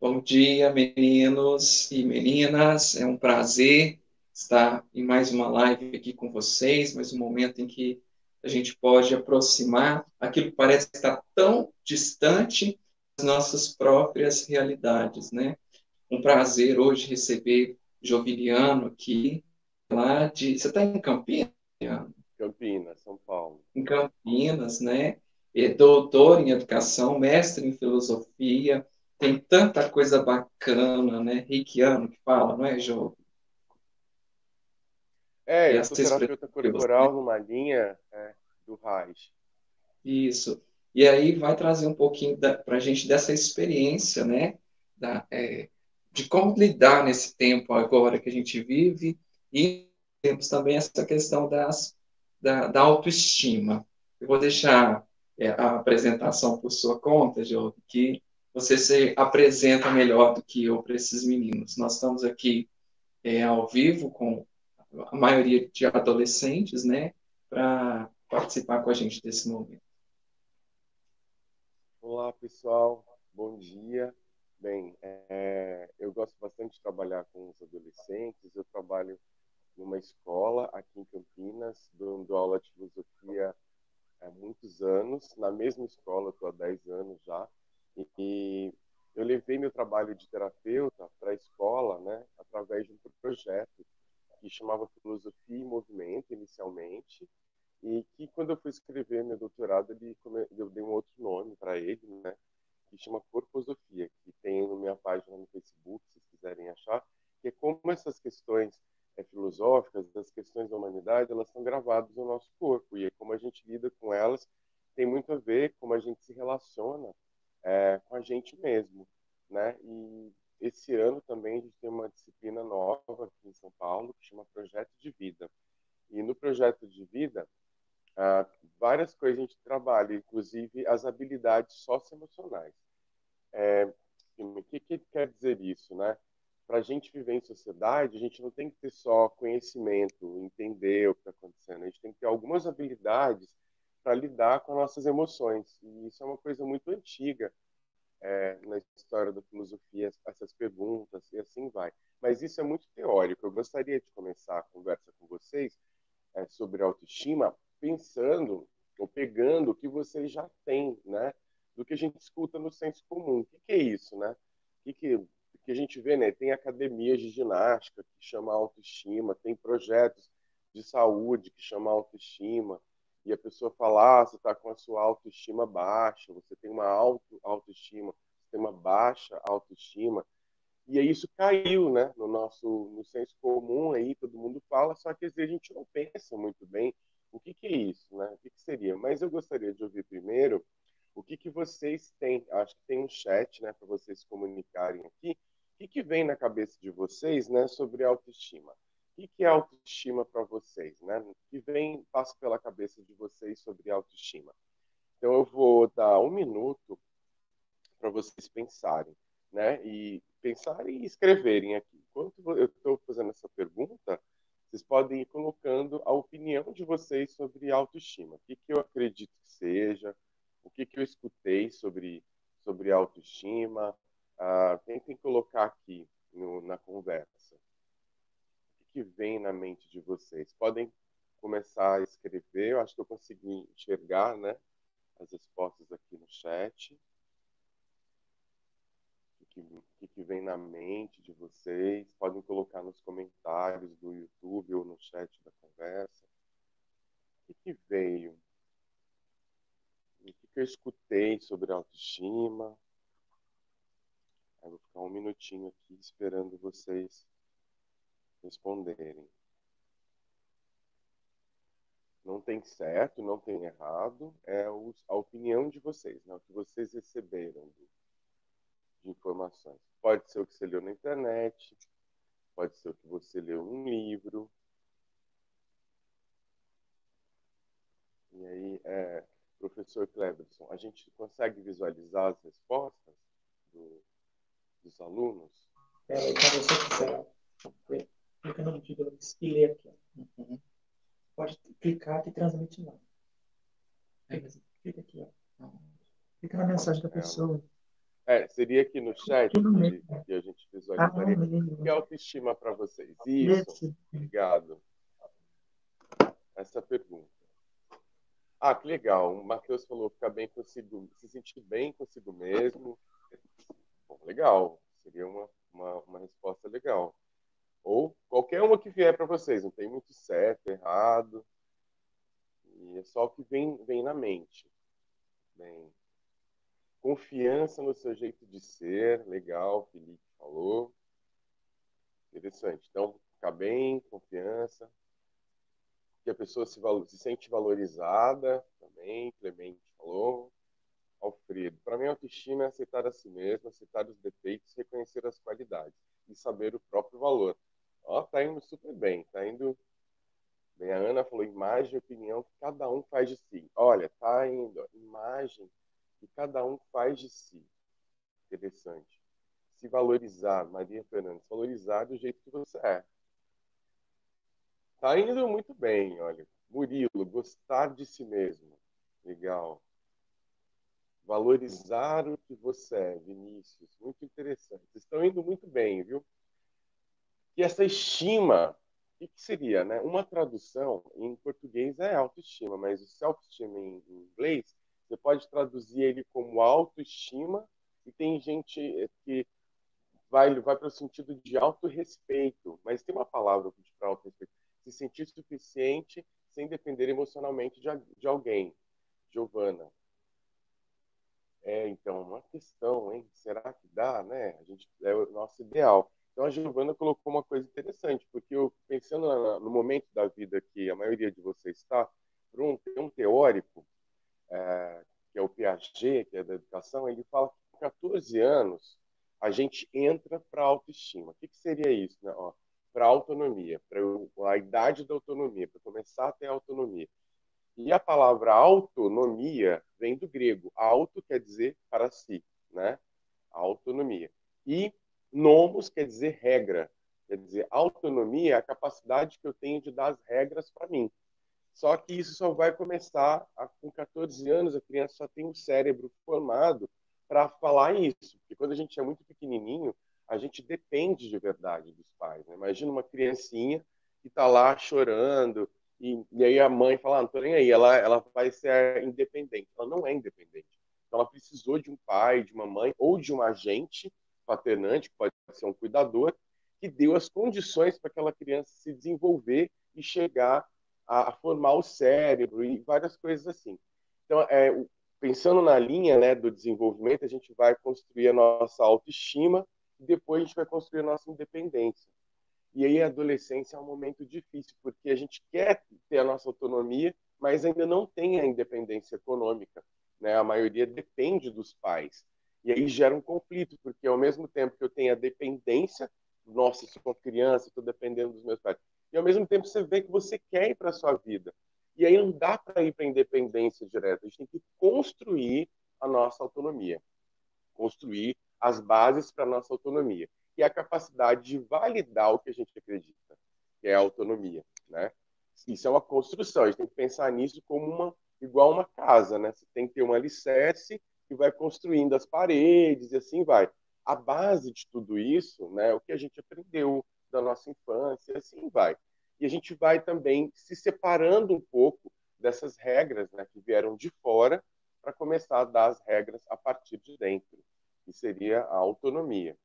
Bom dia, meninos e meninas. É um prazer estar em mais uma live aqui com vocês, mais um momento em que a gente pode aproximar aquilo que parece estar tão distante das nossas próprias realidades, né? Um prazer hoje receber Joviliano aqui, lá de... Você está em Campinas? Campinas, São Paulo. Em Campinas, né? É doutor em educação, mestre em filosofia, tem tanta coisa bacana, né? Reikiano que fala, não é, Jô? Eu sou Essa expressão terapeuta que você... corporal numa linha do Reich. Isso. E aí vai trazer um pouquinho para a gente dessa experiência, né? De como lidar nesse tempo agora que a gente vive e temos também essa questão da autoestima. Eu vou deixar a apresentação por sua conta, Jô, que você se apresenta melhor do que eu para esses meninos. Nós estamos aqui ao vivo com a maioria de adolescentes, né? Para participar com a gente desse momento. Olá, pessoal. Bom dia. Bem, eu gosto bastante de trabalhar com os adolescentes. Eu trabalho numa escola aqui em Campinas, dando aula de filosofia há muitos anos. Na mesma escola, estou há 10 anos já. E eu levei meu trabalho de terapeuta para a escola, né, através de um projeto que chamava Filosofia e Movimento, inicialmente, e que quando eu fui escrever meu doutorado, eu dei um outro nome para ele, né, que chama Corposofia, que tem na minha página no Facebook, se vocês quiserem achar, que é como essas questões filosóficas, as questões da humanidade, elas são gravadas no nosso corpo, e como a gente lida com elas tem muito a ver com como a gente se relaciona com a gente mesmo, né? E esse ano também a gente tem uma disciplina nova aqui em São Paulo que chama Projeto de Vida. E no Projeto de Vida, ah, várias coisas a gente trabalha, inclusive as habilidades socioemocionais. O que quer dizer isso, né? Para a gente viver em sociedade, a gente não tem que ter só conhecimento, entender o que está acontecendo. A gente tem que ter algumas habilidades para lidar com as nossas emoções. E isso é uma coisa muito antiga na história da filosofia, essas perguntas e assim vai. Mas isso é muito teórico. Eu gostaria de começar a conversa com vocês sobre autoestima pensando ou pegando o que vocês já têm, né? Do que a gente escuta no senso comum. O que é isso, né? Que a gente vê, né? Tem academias de ginástica que chama autoestima, tem projetos de saúde que chama autoestima, e a pessoa fala, você está com a sua autoestima baixa, você tem uma autoestima, você tem uma baixa autoestima, e aí isso caiu, né, no senso comum aí, todo mundo fala, só que às vezes a gente não pensa muito bem o que é isso, né? O que seria? Mas eu gostaria de ouvir primeiro o que vocês têm. Acho que tem um chat, né, para vocês se comunicarem aqui. O que vem na cabeça de vocês, né, sobre autoestima? O que é autoestima para vocês, né? O que vem, passa pela cabeça de vocês sobre autoestima? Então eu vou dar um minuto para vocês pensarem, né? E pensarem e escreverem aqui. Enquanto eu estou fazendo essa pergunta, vocês podem ir colocando a opinião de vocês sobre autoestima. O que eu acredito que seja, o que eu escutei sobre autoestima. Tentem colocar aqui na conversa. O que vem na mente de vocês? Podem começar a escrever. Eu acho que eu consegui enxergar, né, as respostas aqui no chat. Que vem na mente de vocês. Podem colocar nos comentários do YouTube ou no chat da conversa. O que veio? O que eu escutei sobre autoestima? Eu vou ficar um minutinho aqui esperando vocês responderem. Não tem certo, não tem errado, a opinião de vocês, né? O que vocês receberam de informações. Pode ser o que você leu na internet, pode ser o que você leu num livro. E aí, professor Cleberson, a gente consegue visualizar as respostas dos alunos? Quando você quiser, clica no vídeo e lê aqui. Uhum. Pode clicar e transmitir lá. Clica aqui, ó. Clica na mensagem da pessoa. Seria aqui no chat Tudo mesmo. que a gente Ah, visualizaria. O que é beleza. autoestima para vocês? Isso, Desse. obrigado. Essa pergunta. Que legal. O Matheus falou ficar bem consigo, se sentir bem consigo mesmo. Bom, legal. Seria uma resposta legal. Ou qualquer uma que vier para vocês. Não tem muito certo, errado. E é só o que vem na mente. Bem, confiança no seu jeito de ser. Legal, o Felipe falou. Interessante. Então, ficar bem, confiança. Que a pessoa se sente valorizada também. Clemente falou. Alfredo. Para mim, autoestima é aceitar a si mesmo, aceitar os defeitos, reconhecer as qualidades e saber o próprio valor. Tá indo super bem, tá indo bem. A Ana falou imagem e opinião que cada um faz de si. Olha, tá indo imagem que cada um faz de si. Interessante. Se valorizar, Maria Fernandes, valorizar do jeito que você é. Tá indo muito bem, olha. Murilo, gostar de si mesmo. Legal. Valorizar o que você é, Vinícius. Muito interessante. Vocês estão indo muito bem, viu? E essa estima, o que seria, né? Uma tradução em português é autoestima, mas o self-esteem em inglês, você pode traduzir ele como autoestima e tem gente que vai para o sentido de autorrespeito, mas tem uma palavra para autorrespeito. Se sentir suficiente sem depender emocionalmente de alguém. Giovana. Então, uma questão, hein? Será que dá, né? A gente é o nosso ideal. Então, a Giovana colocou uma coisa interessante, porque eu, pensando no momento da vida que a maioria de vocês está, tem um teórico, que é o Piaget, que é da educação, ele fala que com 14 anos a gente entra para a autoestima. O que seria isso? Né? Para a autonomia, para a idade da autonomia, para começar a ter autonomia. E a palavra autonomia vem do grego. Auto quer dizer para si, né? Autonomia. E nomos quer dizer regra. Quer dizer, autonomia é a capacidade que eu tenho de dar as regras para mim. Só que isso só vai começar com 14 anos, a criança só tem um cérebro formado para falar isso. Porque quando a gente é muito pequenininho, a gente depende de verdade dos pais. Né? Imagina uma criancinha que está lá chorando, e aí a mãe fala, não estou nem aí, ela vai ser independente. Ela não é independente. Então ela precisou de um pai, de uma mãe, ou de um agente paternante, que pode ser um cuidador, que deu as condições para aquela criança se desenvolver e chegar a formar o cérebro e várias coisas assim. Então, pensando na linha, né, do desenvolvimento, a gente vai construir a nossa autoestima e depois a gente vai construir a nossa independência. E aí a adolescência é um momento difícil, porque a gente quer ter a nossa autonomia, mas ainda não tem a independência econômica. Né? A maioria depende dos pais. E aí gera um conflito, porque ao mesmo tempo que eu tenho a dependência, nossa, se for criança, estou dependendo dos meus pais, e ao mesmo tempo você vê que você quer ir para a sua vida. E aí não dá para ir para a independência direta, a gente tem que construir a nossa autonomia, construir as bases para a nossa autonomia e a capacidade de validar o que a gente acredita, que é a autonomia, né? Isso é uma construção, a gente tem que pensar nisso como igual uma casa, né? Você tem que ter um alicerce que vai construindo as paredes e assim vai. A base de tudo isso, né, é o que a gente aprendeu da nossa infância, assim vai. E a gente vai também se separando um pouco dessas regras, né, que vieram de fora para começar a dar as regras a partir de dentro, que seria a autonomia.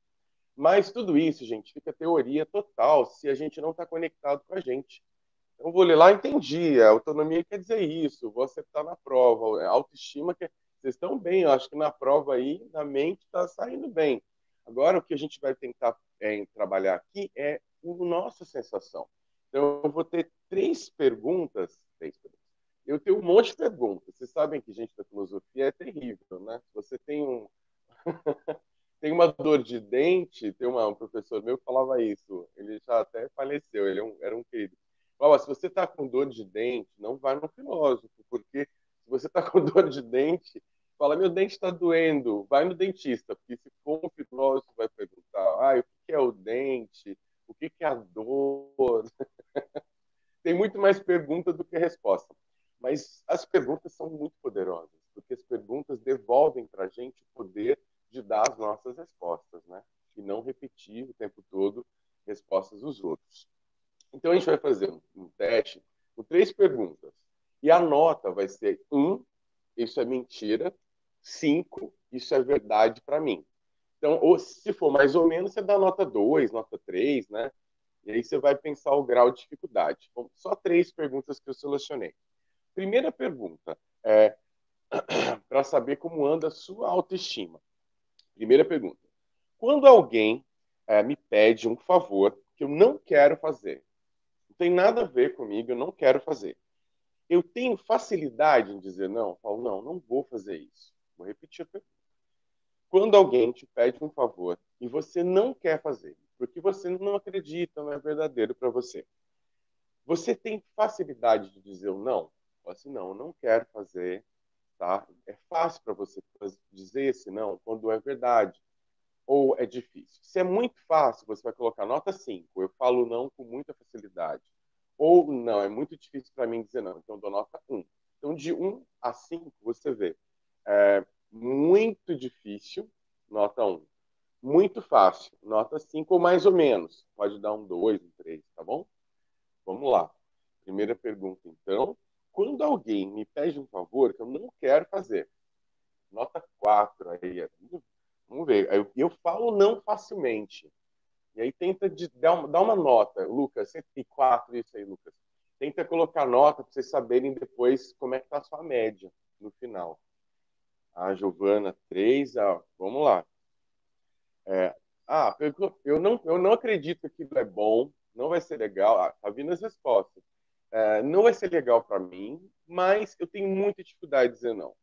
Mas tudo isso, gente, fica teoria total se a gente não está conectado com a gente. Eu vou ler lá, entendi. A autonomia quer dizer isso. Vou acertar na prova. A autoestima quer. Vocês estão bem, eu acho que na prova aí, na mente, está saindo bem. Agora, o que a gente vai tentar trabalhar aqui é a nossa sensação. Então, eu vou ter três perguntas. Eu tenho um monte de perguntas. Vocês sabem que gente da filosofia é terrível, né? Você tem uma dor de dente, tem um professor meu que falava isso, ele já até faleceu, ele era um querido. Falava, se você está com dor de dente, não vai no filósofo, porque se você está com dor de dente, fala, meu dente está doendo, vai no dentista, porque se for um filósofo vai perguntar, o que é o dente, o que é a dor? Tem muito mais pergunta do que resposta. Mas as perguntas são muito poderosas, porque as perguntas devolvem para a gente o poder de dar melhorar as nossas respostas, né? E não repetir o tempo todo respostas dos outros. Então, a gente vai fazer um teste com 3 perguntas. E a nota vai ser 1, isso é mentira, 5, isso é verdade para mim. Então, ou se for mais ou menos, você dá nota 2, nota 3, né? E aí você vai pensar o grau de dificuldade. Bom, só 3 perguntas que eu selecionei. Primeira pergunta é para saber como anda a sua autoestima. Primeira pergunta. Quando alguém me pede um favor que eu não quero fazer, não tem nada a ver comigo, eu não quero fazer. Eu tenho facilidade em dizer não? Eu falo, não, não vou fazer isso. Vou repetir a pergunta. Quando alguém te pede um favor e você não quer fazer, porque você não acredita, não é verdadeiro para você, você tem facilidade de dizer o não? Fala assim, não, eu não quero fazer, tá? É fácil para você dizer esse não quando é verdade. Ou é difícil? Se é muito fácil, você vai colocar nota 5. Eu falo não com muita facilidade. Ou não, é muito difícil para mim dizer não. Então, eu dou nota 1. Então, de 1 a 5, você vê. É muito difícil, nota 1. Muito fácil, nota 5 ou mais ou menos. Pode dar um 2, um 3, tá bom? Vamos lá. Primeira pergunta, então. Quando alguém me pede um favor que eu não quero fazer, nota 4, aí, vamos ver. Eu falo não facilmente. E aí tenta dar uma nota. Lucas, 104, isso aí, Lucas. Tenta colocar nota para vocês saberem depois como é que está a sua média no final. A Giovana, 3. Vamos lá. Eu não acredito que aquilo é bom, não vai ser legal. Tá vindo as respostas. Não vai ser legal para mim, mas eu tenho muita dificuldade de dizer não.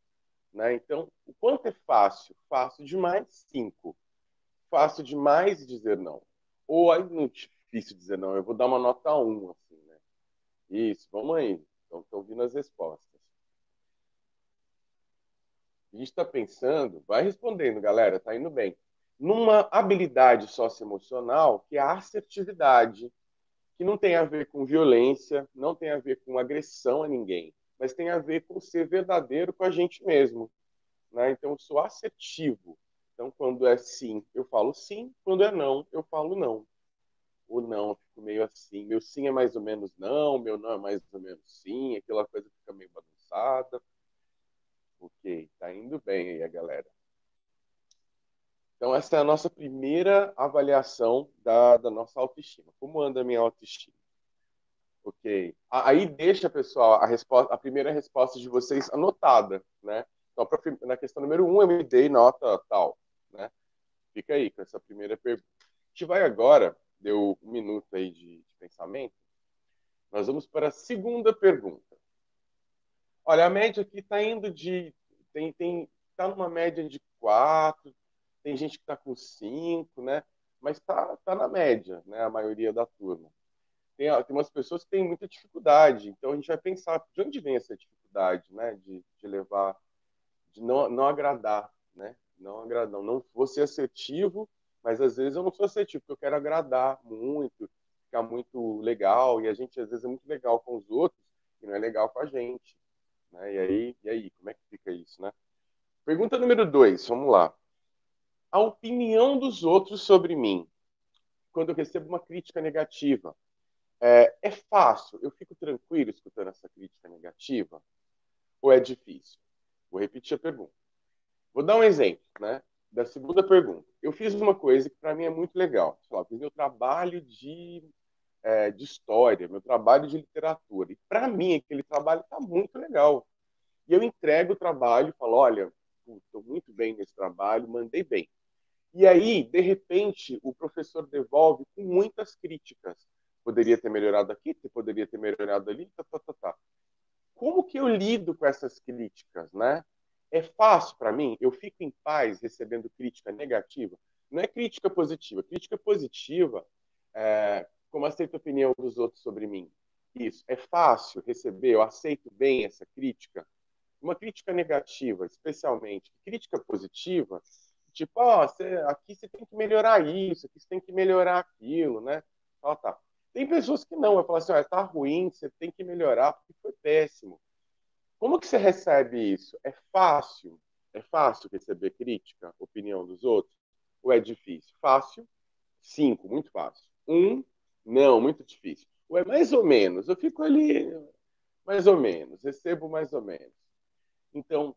Né? Então, o quanto é fácil? Fácil demais, 5. Fácil demais dizer não. Ou é muito difícil dizer não. Eu vou dar uma nota 1, assim, né? Isso, vamos aí. Então, estão vindo as respostas. A gente está pensando, vai respondendo, galera, tá indo bem. Numa habilidade socioemocional, que é a assertividade, que não tem a ver com violência, não tem a ver com agressão a ninguém, mas tem a ver com ser verdadeiro com a gente mesmo. Né? Então, eu sou assertivo. Então, quando é sim, eu falo sim. Quando é não, eu falo não. O não, eu fico meio assim. Meu sim é mais ou menos não, meu não é mais ou menos sim. Aquela coisa fica meio bagunçada. Ok, tá indo bem aí a galera. Então, essa é a nossa primeira avaliação da nossa autoestima. Como anda a minha autoestima? Ok. Aí deixa, pessoal, a primeira resposta de vocês anotada, né? Então, na questão número 1, eu me dei nota tal, né? Fica aí com essa primeira pergunta. A gente vai agora, deu 1 minuto aí de pensamento, nós vamos para a segunda pergunta. Olha, a média aqui está indo de... Tá numa média de 4, tem gente que está com 5, né? Mas tá na média, né? A maioria da turma. Tem umas pessoas que têm muita dificuldade, então a gente vai pensar de onde vem essa dificuldade, né? De levar, de não agradar, né? Não agradar, não vou ser assertivo, mas às vezes eu não sou assertivo, porque eu quero agradar muito, ficar muito legal, e a gente às vezes é muito legal com os outros e não é legal com a gente, né? E aí, como é que fica isso, né? Pergunta número 2, vamos lá. A opinião dos outros sobre mim, quando eu recebo uma crítica negativa, é fácil? Eu fico tranquilo escutando essa crítica negativa? Ou é difícil? Vou repetir a pergunta. Vou dar um exemplo, né? Da segunda pergunta. Eu fiz uma coisa que para mim é muito legal. Eu fiz meu trabalho de história, meu trabalho de literatura. E para mim aquele trabalho está muito legal. E eu entrego o trabalho e falo, olha, estou muito bem nesse trabalho, mandei bem. E aí, de repente, o professor devolve com muitas críticas. Poderia ter melhorado aqui, poderia ter melhorado ali, tá. Como que eu lido com essas críticas, né? É fácil para mim? Eu fico em paz recebendo crítica negativa? Não é crítica positiva. Crítica positiva, como aceito a opinião dos outros sobre mim. Isso, é fácil receber, eu aceito bem essa crítica. Uma crítica negativa, especialmente. Crítica positiva, tipo, aqui você tem que melhorar isso, aqui você tem que melhorar aquilo, né? Tá. Tem pessoas que não, eu falo assim, tá ruim, você tem que melhorar porque foi péssimo. Como que você recebe isso? É fácil? É fácil receber crítica, opinião dos outros? Ou é difícil? Fácil. 5, muito fácil. 1, não, muito difícil. Ou é mais ou menos. Eu fico ali, mais ou menos. Recebo mais ou menos. Então,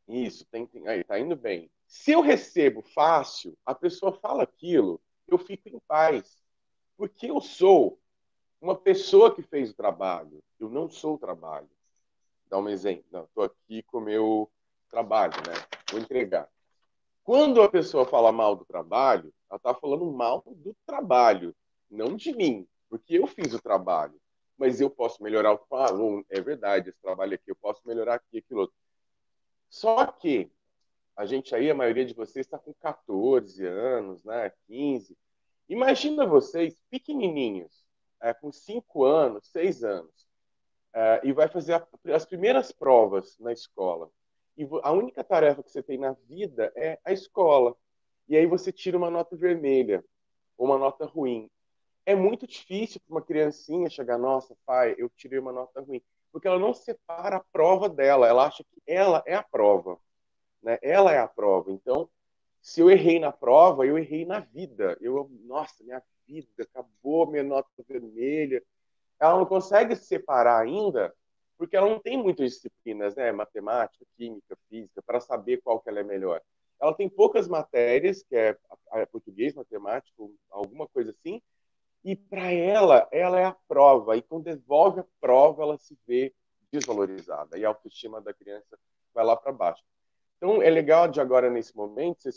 isso, aí, tá indo bem. Se eu recebo fácil, a pessoa fala aquilo, eu fico em paz. Porque eu sou uma pessoa que fez o trabalho. Eu não sou o trabalho. Dá um exemplo. Estou aqui com o meu trabalho, né? Vou entregar. Quando a pessoa fala mal do trabalho, ela está falando mal do trabalho, não de mim, porque eu fiz o trabalho. Mas eu posso melhorar o aluno. É verdade, esse trabalho aqui, eu posso melhorar aqui, aquilo outro. Só que a gente aí, a maioria de vocês está com 14 anos, né? 15. Imagina vocês pequenininhos, com 5 anos, 6 anos, e vai fazer as primeiras provas na escola. E a única tarefa que você tem na vida é a escola. E aí você tira uma nota vermelha ou uma nota ruim. É muito difícil para uma criancinha chegar, nossa, pai, eu tirei uma nota ruim. Porque ela não separa a prova dela, ela acha que ela é a prova, né? Ela é a prova. Então, se eu errei na prova, eu errei na vida. Nossa, minha vida, acabou minha nota vermelha. Ela não consegue se separar ainda, porque ela não tem muitas disciplinas, né? Matemática, química, física, para saber qual que ela é melhor. Ela tem poucas matérias, que é português, matemática, alguma coisa assim, e para ela é a prova. E quando devolve a prova, ela se vê desvalorizada. E a autoestima da criança vai lá para baixo. Então, é legal de agora, nesse momento,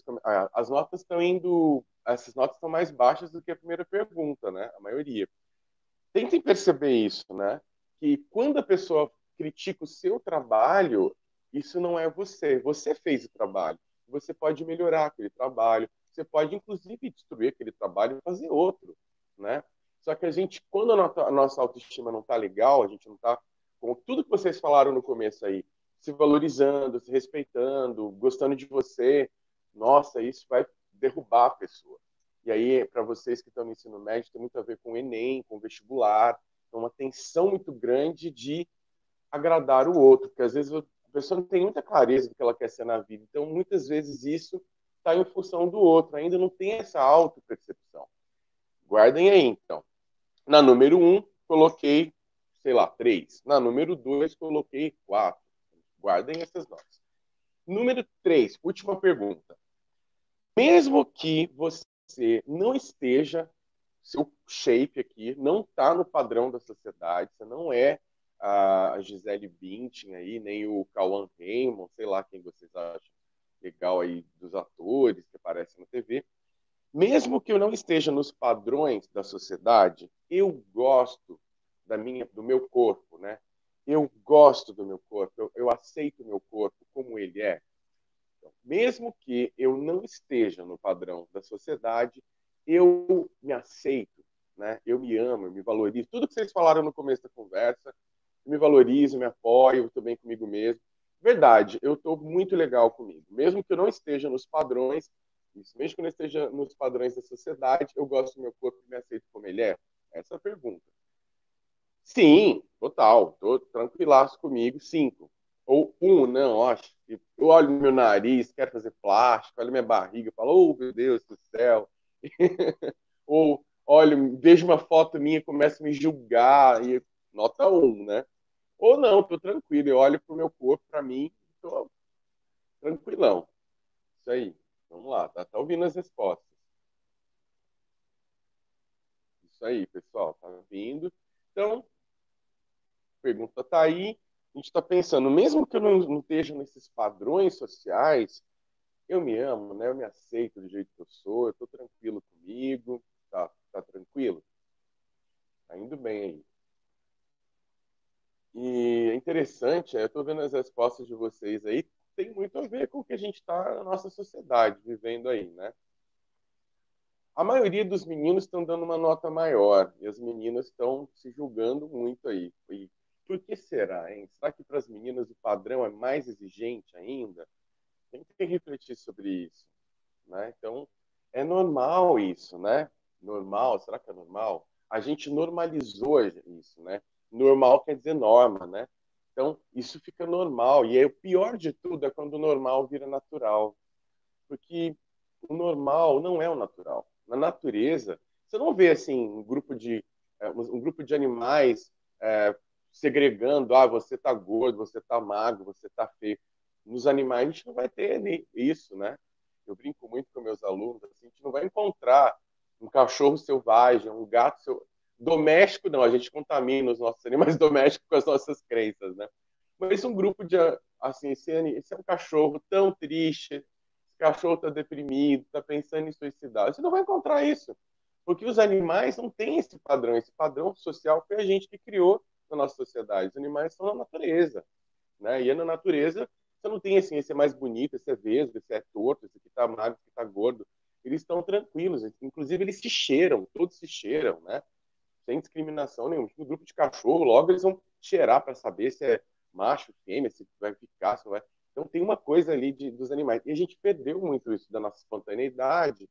as notas estão indo... Essas notas estão mais baixas do que a primeira pergunta, né? A maioria. Tentem perceber isso, né? Que quando a pessoa critica o seu trabalho, isso não é você. Você fez o trabalho. Você pode melhorar aquele trabalho. Você pode, inclusive, destruir aquele trabalho e fazer outro, né? Só que a gente, quando a nossa autoestima não está legal, a gente não está com tudo que vocês falaram no começo aí, se valorizando, se respeitando, gostando de você, nossa, isso vai derrubar a pessoa. E aí, para vocês que estão no ensino médio, tem muito a ver com o Enem, com o vestibular. Então, uma tensão muito grande de agradar o outro, porque às vezes a pessoa não tem muita clareza do que ela quer ser na vida. Então, muitas vezes isso está em função do outro, ainda não tem essa autopercepção. Guardem aí, então. Na número 1, coloquei, sei lá, 3. Na número 2, coloquei 4. Guardem essas notas. Número 3, última pergunta. Mesmo que você não esteja, seu shape aqui não está no padrão da sociedade, você não é a Gisele Bündchen aí, nem o Cauã Raymond, sei lá quem vocês acham legal aí dos atores que aparecem na TV. Mesmo que eu não esteja nos padrões da sociedade, eu gosto do meu corpo, né? Eu gosto do meu corpo, eu aceito o meu corpo como ele é. Mesmo que eu não esteja no padrão da sociedade, eu me aceito, né? Eu me amo, eu me valorizo. Tudo que vocês falaram no começo da conversa, eu me valorizo, me apoio, estou bem comigo mesmo. Verdade, eu estou muito legal comigo. Mesmo que eu não esteja nos padrões, mesmo que eu não esteja nos padrões da sociedade, eu gosto do meu corpo e me aceito como ele é? Essa é a pergunta. Sim, total. Estou tranquilaço comigo, 5. Ou 1, não, acho. Eu olho no meu nariz, quero fazer plástico, olho minha barriga, falo, oh, meu Deus do céu. Ou olho, vejo uma foto minha e começo a me julgar, e nota 1, né? Ou não, estou tranquilo, eu olho para o meu corpo, para mim, estou tranquilão. Isso aí. Vamos lá, tá ouvindo as respostas. Isso aí, pessoal, tá vindo. Então, a pergunta está aí. A gente está pensando, mesmo que eu não esteja nesses padrões sociais, eu me amo, né? Eu me aceito do jeito que eu sou, eu estou tranquilo comigo, tá tranquilo? Tá indo bem aí. E é interessante, eu estou vendo as respostas de vocês aí, tem muito a ver com o que a gente está na nossa sociedade, vivendo aí, né? A maioria dos meninos estão dando uma nota maior, e as meninas estão se julgando muito aí. E por que será, hein? Será que para as meninas o padrão é mais exigente ainda? Tem que refletir sobre isso, né? Então, é normal isso, né? Normal, será que é normal? A gente normalizou isso, né? Normal quer dizer norma, né? Então, isso fica normal. E aí, o pior de tudo é quando o normal vira natural. Porque o normal não é o natural. Na natureza, você não vê assim um grupo de animais segregando, você está gordo, você está magro, você está feio. Nos animais a gente não vai ter isso, né? Eu brinco muito com meus alunos, assim, a gente não vai encontrar um cachorro selvagem, um gato doméstico, não, a gente contamina os nossos animais domésticos com as nossas crenças, né? Mas um grupo de, assim, esse é um cachorro tão triste, esse cachorro está deprimido, está pensando em suicidar. Você não vai encontrar isso, porque os animais não têm esse padrão social foi a gente que criou na nossa sociedade. Os animais estão na natureza, né? E na natureza você não tem assim, esse é mais bonito, esse é vesgo, esse é torto, esse aqui está magro, esse aqui está gordo. Eles estão tranquilos, inclusive eles se cheiram, todos se cheiram, né? Sem discriminação nenhuma. No grupo de cachorro, logo eles vão cheirar para saber se é macho, fêmea, se vai ficar, se não vai. Então tem uma coisa ali dos animais. E a gente perdeu muito isso da nossa espontaneidade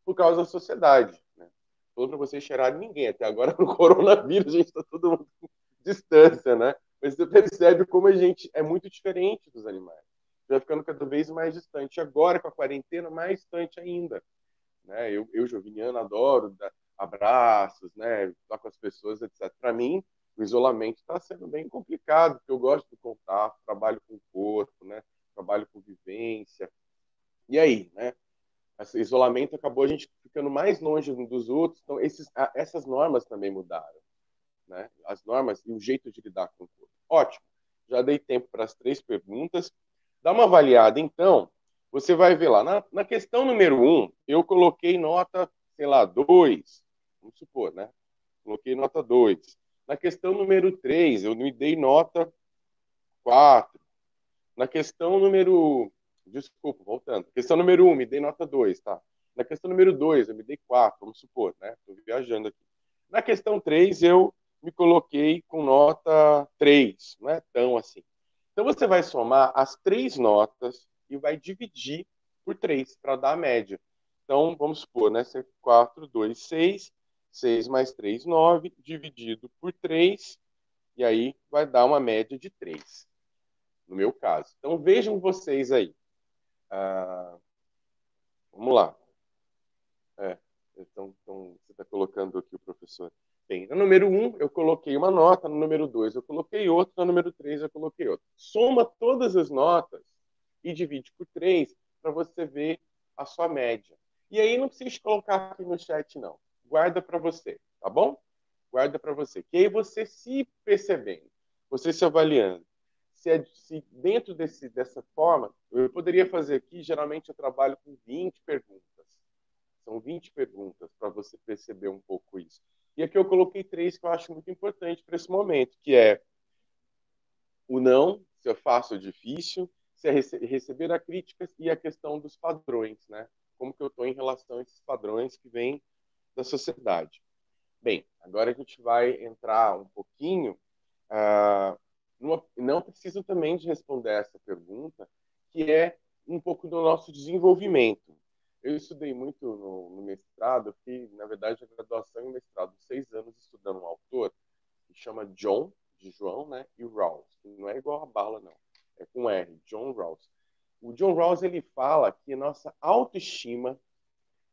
por causa da sociedade, né? Falou para vocês cheirarem ninguém. Até agora, no coronavírus, a gente está todo mundo com distância, né? Mas você percebe como a gente é muito diferente dos animais. Vai ficando cada vez mais distante. Agora, com a quarentena, mais distante ainda, né? Eu joviniano, adoro dar abraços, né? Estar com as pessoas, etc. Para mim, o isolamento está sendo bem complicado, porque eu gosto do contato, trabalho com o corpo, né? Trabalho com vivência. E aí, né? Esse isolamento acabou a gente ficando mais longe um dos outros, então essas normas também mudaram, né? As normas e o jeito de lidar com o corpo. Ótimo, já dei tempo para as 3 perguntas. Dá uma avaliada, então, você vai ver lá. Na questão número 1, eu coloquei nota, sei lá, 2, vamos supor, né? Coloquei nota 2. Na questão número 3, eu me dei nota 4. Na questão número... Desculpa, voltando. Questão número 1, me dei nota 2, tá? Na questão número 2, eu me dei 4, vamos supor, né? Estou viajando aqui. Na questão 3, eu me coloquei com nota 3, não é tão assim. Então, você vai somar as 3 notas e vai dividir por 3 para dar a média. Então, vamos supor, né? 4, 2, 6. 6 mais 3, 9, dividido por 3, e aí vai dar uma média de 3, no meu caso. Então, vejam vocês aí. Vamos lá. Então, você está colocando aqui o professor. Bem, no número 1, eu coloquei uma nota, no número 2, eu coloquei outra, no número 3, eu coloquei outra. Soma todas as notas e divide por 3 para você ver a sua média. E aí não precisa colocar aqui no chat, não. Guarda para você, tá bom? Guarda para você. Que aí você se percebendo, você se avaliando. Se dentro dessa forma, eu poderia fazer aqui, geralmente eu trabalho com 20 perguntas. São 20 perguntas para você perceber um pouco isso. E aqui eu coloquei 3 que eu acho muito importante para esse momento, que é o não, se é fácil ou difícil, se é receber a crítica e a questão dos padrões, né? Como que eu estou em relação a esses padrões que vêm da sociedade. Bem, agora a gente vai entrar um pouquinho... não preciso também de responder essa pergunta, que é um pouco do nosso desenvolvimento. Eu estudei muito no mestrado, que na verdade a graduação e o mestrado, 6 anos estudando um autor que chama John, de João, né, e Rawls, que não é igual a bala, não, é com R, John Rawls. O John Rawls, ele fala que nossa autoestima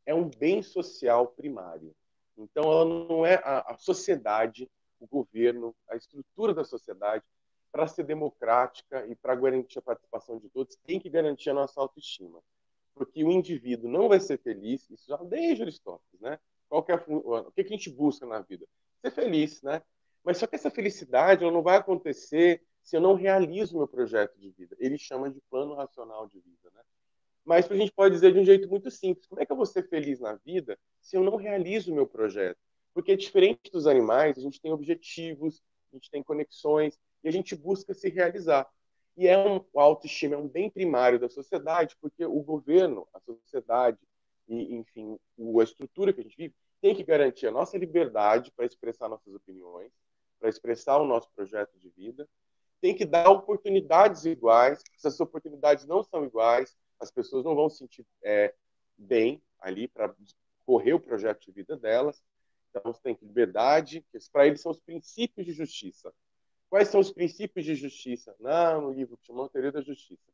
é um bem social primário. Então, ela não é a sociedade, o governo, a estrutura da sociedade, para ser democrática e para garantir a participação de todos, tem que garantir a nossa autoestima. Porque o indivíduo não vai ser feliz, isso já desde Aristóteles, né? O que a gente busca na vida? Ser feliz, né? Mas só que essa felicidade ela não vai acontecer se eu não realizo o meu projeto de vida. Ele chama de plano racional de vida, né? Mas a gente pode dizer de um jeito muito simples. Como é que eu vou ser feliz na vida se eu não realizo o meu projeto? Porque, diferente dos animais, a gente tem objetivos, a gente tem conexões e a gente busca se realizar. E a autoestima é um bem primário da sociedade, porque o governo, a sociedade e, enfim, a estrutura que a gente vive tem que garantir a nossa liberdade para expressar nossas opiniões, para expressar o nosso projeto de vida, tem que dar oportunidades iguais. Se as oportunidades não são iguais, as pessoas não vão se sentir bem ali para correr o projeto de vida delas. Então, você tem liberdade, que para eles são os princípios de justiça. Quais são os princípios de justiça? No livro que chama Teoria da Justiça.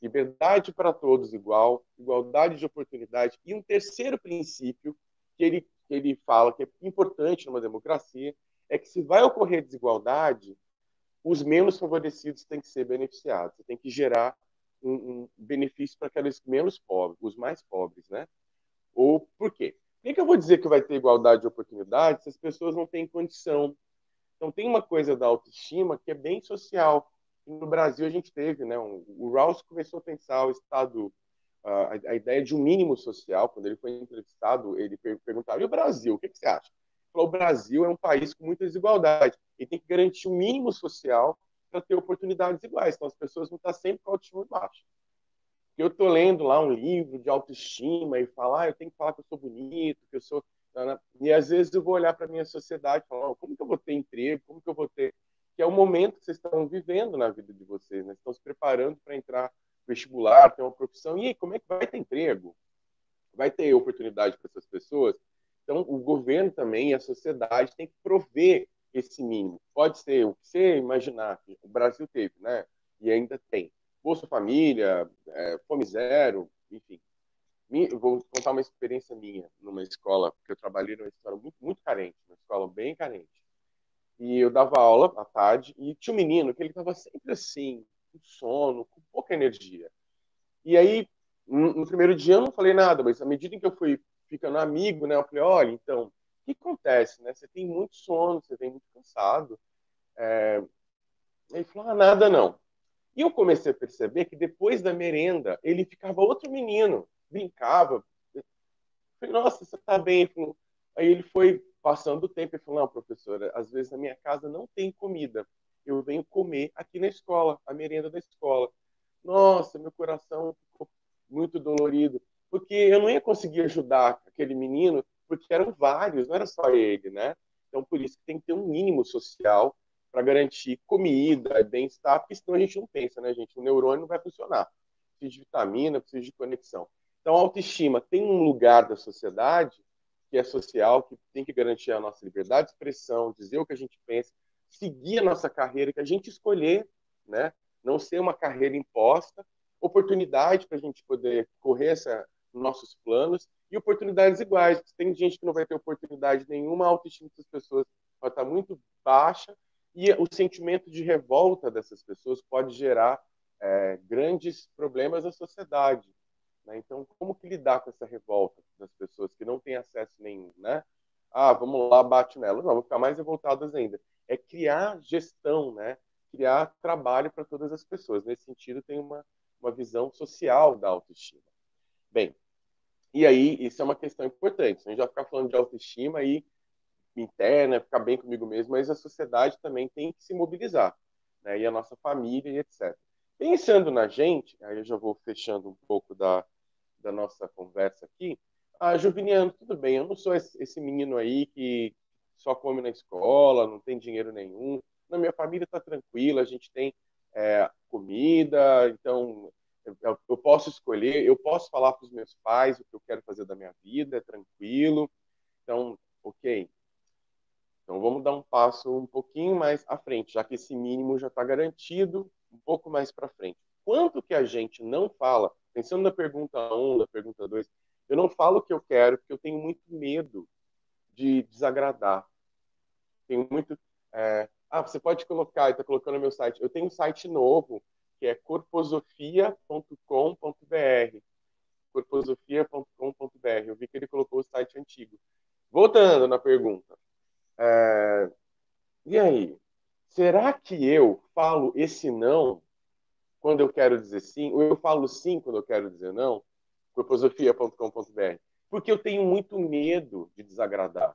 Liberdade para todos igual, igualdade de oportunidade. E um terceiro princípio que ele fala que é importante numa democracia é que se vai ocorrer desigualdade, os menos favorecidos têm que ser beneficiados. Você tem que gerar um benefício para aqueles menos pobres, os mais pobres, né? Ou por quê? Por que eu vou dizer que vai ter igualdade de oportunidade se as pessoas não têm condição? Então, tem uma coisa da autoestima que é bem social. No Brasil, a gente teve, né? O Rawls começou a pensar o Estado, a ideia de um mínimo social. Quando ele foi entrevistado, ele perguntava: e o Brasil? O que você acha? Ele falou: o Brasil é um país com muita desigualdade e tem que garantir um mínimo social para ter oportunidades iguais. Então, as pessoas vão estar sempre com a autoestima baixa. Eu estou lendo lá um livro de autoestima e falar, eu tenho que falar que eu sou bonito, que eu sou... E às vezes eu vou olhar para a minha sociedade e falar, como que eu vou ter emprego, como que eu vou ter... Que é o momento que vocês estão vivendo na vida de vocês, né? Estão se preparando para entrar no vestibular, ter uma profissão. E aí, como é que vai ter emprego? Vai ter oportunidade para essas pessoas? Então, o governo também e a sociedade tem que prover esse mínimo. Pode ser o que você imaginar, que o Brasil teve, né? E ainda tem. Bolsa Família, Fome Zero, enfim. Eu vou contar uma experiência minha numa escola, porque eu trabalhei numa escola muito, muito carente, uma escola bem carente. E eu dava aula à tarde e tinha um menino que ele estava sempre assim, com sono, com pouca energia. E aí, no primeiro dia eu não falei nada, mas à medida em que eu fui ficando amigo, né, eu falei, olha, então, o que acontece, né? Você tem muito sono, você vem muito cansado. Ele falou, nada não. E eu comecei a perceber que depois da merenda, ele ficava outro menino, brincava. Eu falei, nossa, você tá bem? Aí ele foi passando o tempo e falou, não, professora, às vezes na minha casa não tem comida. Eu venho comer aqui na escola, a merenda da escola. Nossa, meu coração ficou muito dolorido, porque eu não ia conseguir ajudar aquele menino, porque eram vários, não era só ele, né? Então, por isso que tem que ter um mínimo social para garantir comida, bem-estar, porque senão a gente não pensa, né, gente? O neurônio não vai funcionar. Precisa de vitamina, precisa de conexão. Então, a autoestima tem um lugar da sociedade que é social, que tem que garantir a nossa liberdade de expressão, dizer o que a gente pensa, seguir a nossa carreira que a gente escolher, né? Não ser uma carreira imposta, oportunidade para a gente poder correr nossos planos e oportunidades iguais. Tem gente que não vai ter oportunidade nenhuma, a autoestima das pessoas vai estar muito baixa e o sentimento de revolta dessas pessoas pode gerar grandes problemas à sociedade. Né? Então, como que lidar com essa revolta das pessoas que não têm acesso nenhum, né? Vamos lá, bate nela. Não, vão ficar mais revoltadas ainda. É criar gestão, né? Criar trabalho para todas as pessoas. Nesse sentido, tem uma visão social da autoestima. Bem, e aí, isso é uma questão importante. A gente vai ficar falando de autoestima aí interna, ficar bem comigo mesmo, mas a sociedade também tem que se mobilizar, né? E a nossa família e etc. Pensando na gente, aí eu já vou fechando um pouco da nossa conversa aqui. Juveniano, tudo bem, eu não sou esse menino aí que só come na escola, não tem dinheiro nenhum. Na minha família está tranquila, a gente tem comida, então eu posso escolher, eu posso falar para os meus pais o que eu quero fazer da minha vida, é tranquilo. Então, ok. Então vamos dar um passo um pouquinho mais à frente, já que esse mínimo já está garantido, um pouco mais para frente. Quanto que a gente não fala, pensando na pergunta 1, na pergunta 2, eu não falo o que eu quero porque eu tenho muito medo de desagradar. Tenho muito... você pode colocar, está colocando no meu site. Eu tenho um site novo, que é corposofia.com.br. corposofia.com.br. Eu vi que ele colocou o site antigo. Voltando na pergunta. E aí? Será que eu falo esse não quando eu quero dizer sim? Ou eu falo sim quando eu quero dizer não? corposofia.com.br. Porque eu tenho muito medo de desagradar.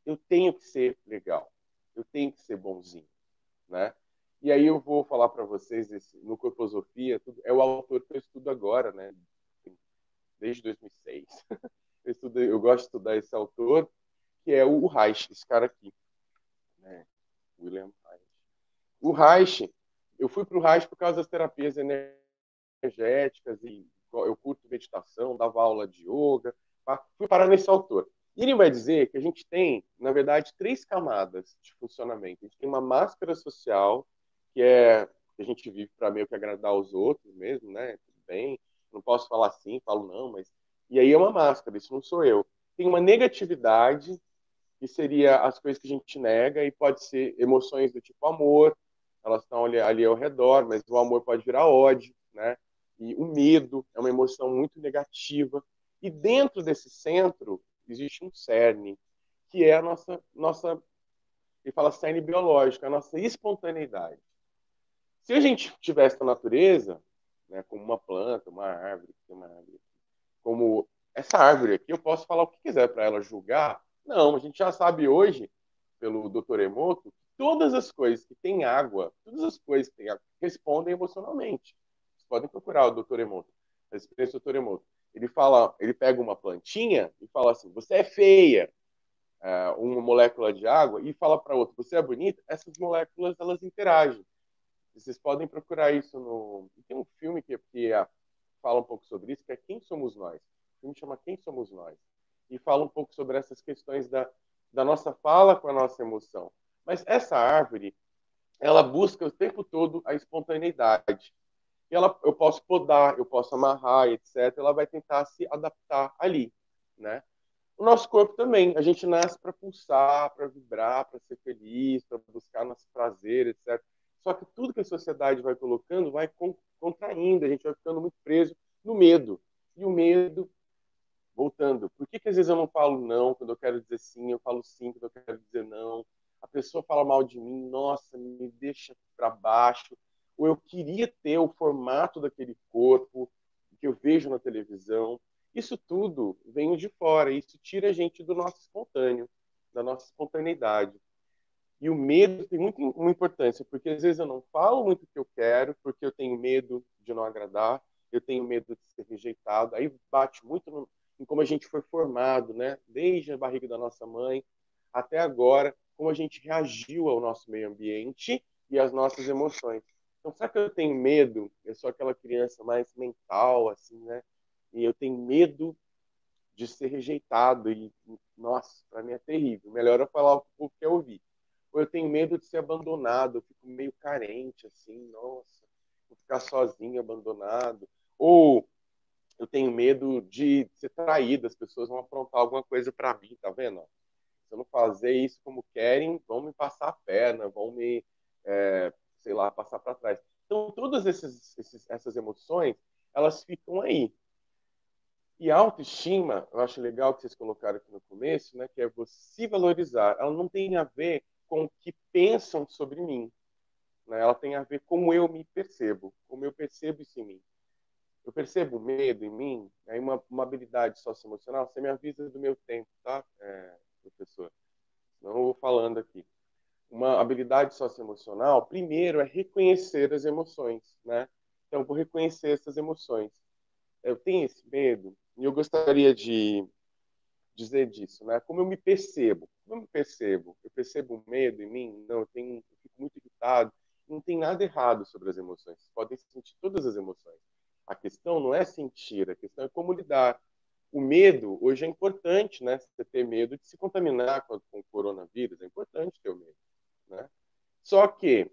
Eu tenho que ser legal. Eu tenho que ser bonzinho, né? E aí eu vou falar para vocês, no Corposofia, é o autor que eu estudo agora, né? Desde 2006. Eu gosto de estudar esse autor, que é o Reich, esse cara aqui, né? William Reich. O Reich, eu fui para o Reich por causa das terapias energéticas e eu curto meditação, dava aula de yoga, fui parar nesse autor. E ele vai dizer que a gente tem, na verdade, 3 camadas de funcionamento. A gente tem uma máscara social, que é que a gente vive para meio que agradar os outros mesmo, né? Tudo bem, não posso falar assim, falo não, mas... E aí é uma máscara, isso não sou eu. Tem uma negatividade, que seria as coisas que a gente nega, e pode ser emoções do tipo amor, elas estão ali ao redor, mas o amor pode virar ódio, né? E o medo é uma emoção muito negativa. E dentro desse centro existe um cerne, que é a nossa ele fala cerne biológico, a nossa espontaneidade. Se a gente tivesse na natureza, né, como uma planta, uma árvore, como essa árvore aqui, eu posso falar o que quiser para ela julgar? Não, a gente já sabe hoje, pelo Dr. Emoto, que todas as coisas que têm água, todas as coisas que têm água, respondem emocionalmente. Vocês podem procurar o Dr. Emoto, a experiência do Dr. Emoto. Ele fala, ele pega uma plantinha e fala assim: você é feia, uma molécula de água, e fala para outra: você é bonita. Essas moléculas, elas interagem. Vocês podem procurar isso no... Tem um filme que fala um pouco sobre isso, que é Quem Somos Nós. O filme chama Quem Somos Nós. E fala um pouco sobre essas questões da nossa fala com a nossa emoção. Mas essa árvore, ela busca o tempo todo a espontaneidade. E eu posso podar, eu posso amarrar, etc. Ela vai tentar se adaptar ali, né? O nosso corpo também. A gente nasce para pulsar, para vibrar, para ser feliz, para buscar nosso prazer, etc. Só que tudo que a sociedade vai colocando vai contraindo, a gente vai ficando muito preso no medo. E o medo, voltando, por que às vezes eu não falo não quando eu quero dizer sim, eu falo sim quando eu quero dizer não? A pessoa fala mal de mim, nossa, me deixa para baixo. Ou eu queria ter o formato daquele corpo que eu vejo na televisão. Isso tudo vem de fora, isso tira a gente do nosso espontâneo, da nossa espontaneidade. E o medo tem uma importância, porque às vezes eu não falo muito o que eu quero, porque eu tenho medo de não agradar, eu tenho medo de ser rejeitado. Aí bate muito em como a gente foi formado, né? Desde a barriga da nossa mãe até agora, como a gente reagiu ao nosso meio ambiente e às nossas emoções. Então, será que eu tenho medo? Eu sou aquela criança mais mental, assim, né? E eu tenho medo de ser rejeitado. E, nossa, para mim é terrível. Melhor eu falar o que o povo quer ouvir. Ou eu tenho medo de ser abandonado, eu fico meio carente, assim, nossa, vou ficar sozinho, abandonado. Ou eu tenho medo de ser traído, as pessoas vão aprontar alguma coisa para mim, tá vendo? Se eu não fazer isso como querem, vão me passar a perna, vão me, sei lá, passar para trás. Então, todas essas emoções, elas ficam aí. E a autoestima, eu acho legal que vocês colocaram aqui no começo, né, que é você se valorizar. Ela não tem a ver com o que pensam sobre mim, né? Ela tem a ver com como eu me percebo, como eu percebo isso em mim. Eu percebo medo em mim, aí uma habilidade socioemocional. Você me avisa do meu tempo, tá, professor? Não eu vou falando aqui. Uma habilidade socioemocional, primeiro, é reconhecer as emoções, né? Então, eu vou reconhecer essas emoções. Eu tenho esse medo, e eu gostaria de dizer disso, né? Como eu me percebo? Como eu me percebo? Eu percebo medo em mim? Não, eu fico muito irritado. Não tem nada errado sobre as emoções. Vocês podem sentir todas as emoções. A questão não é sentir, a questão é como lidar. O medo, hoje é importante, né? Você ter medo de se contaminar com o coronavírus, é importante ter o medo, né? Só que,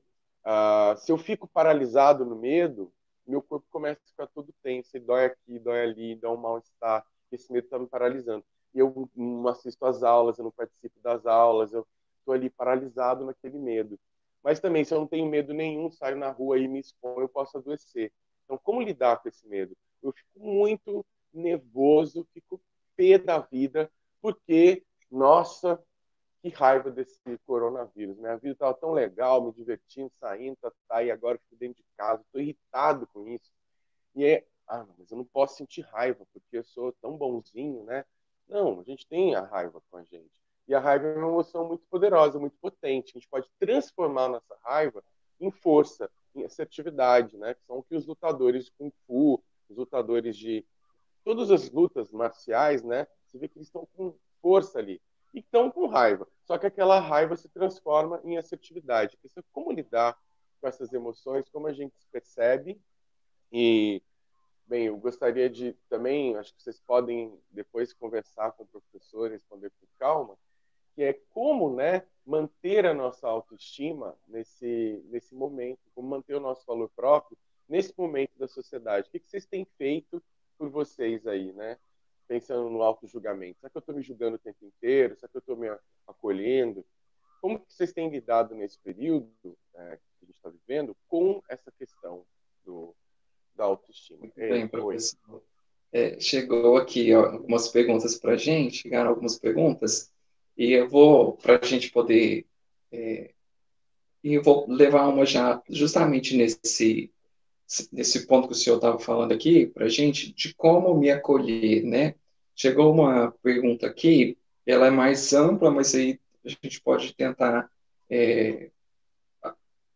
se eu fico paralisado no medo, meu corpo começa a ficar todo tenso, e dói aqui, dói ali, dá um mal-estar, esse medo está me paralisando. E eu não assisto às aulas, eu não participo das aulas, eu estou ali paralisado naquele medo. Mas também, se eu não tenho medo nenhum, saio na rua e me exponho, eu posso adoecer. Então, como lidar com esse medo? Eu fico muito nervoso, fico pé da vida, porque, nossa, que raiva desse coronavírus. Minha vida estava tão legal, me divertindo, saindo, e agora eu fico dentro de casa, estou irritado com isso. E mas eu não posso sentir raiva, porque eu sou tão bonzinho, né? Não, a gente tem a raiva com a gente. E a raiva é uma emoção muito poderosa, muito potente. A gente pode transformar a nossa raiva em força, em assertividade, né? Que são o que os lutadores de Kung Fu, os lutadores de todas as lutas marciais, né? Você vê que eles estão com força ali. E estão com raiva. Só que aquela raiva se transforma em assertividade. Isso é como lidar com essas emoções, como a gente se percebe. E, bem, eu gostaria de também, acho que vocês podem depois conversar com o professor, responder com calma, que é como, né, manter a nossa autoestima nesse momento, como manter o nosso valor próprio nesse momento da sociedade. O que vocês têm feito por vocês aí, né? Pensando no auto-julgamento. Será que eu estou me julgando o tempo inteiro? Será que eu estou me acolhendo? Como que vocês têm lidado nesse período que a gente está vivendo com essa questão da autoestima? Muito bem, professor. Chegou aqui algumas perguntas para a gente, chegaram algumas perguntas, e eu vou, para a gente poder, e eu vou levar uma já justamente nesse ponto que o senhor estava falando aqui, para a gente, de como me acolher, né? Chegou uma pergunta aqui, ela é mais ampla, mas aí a gente pode tentar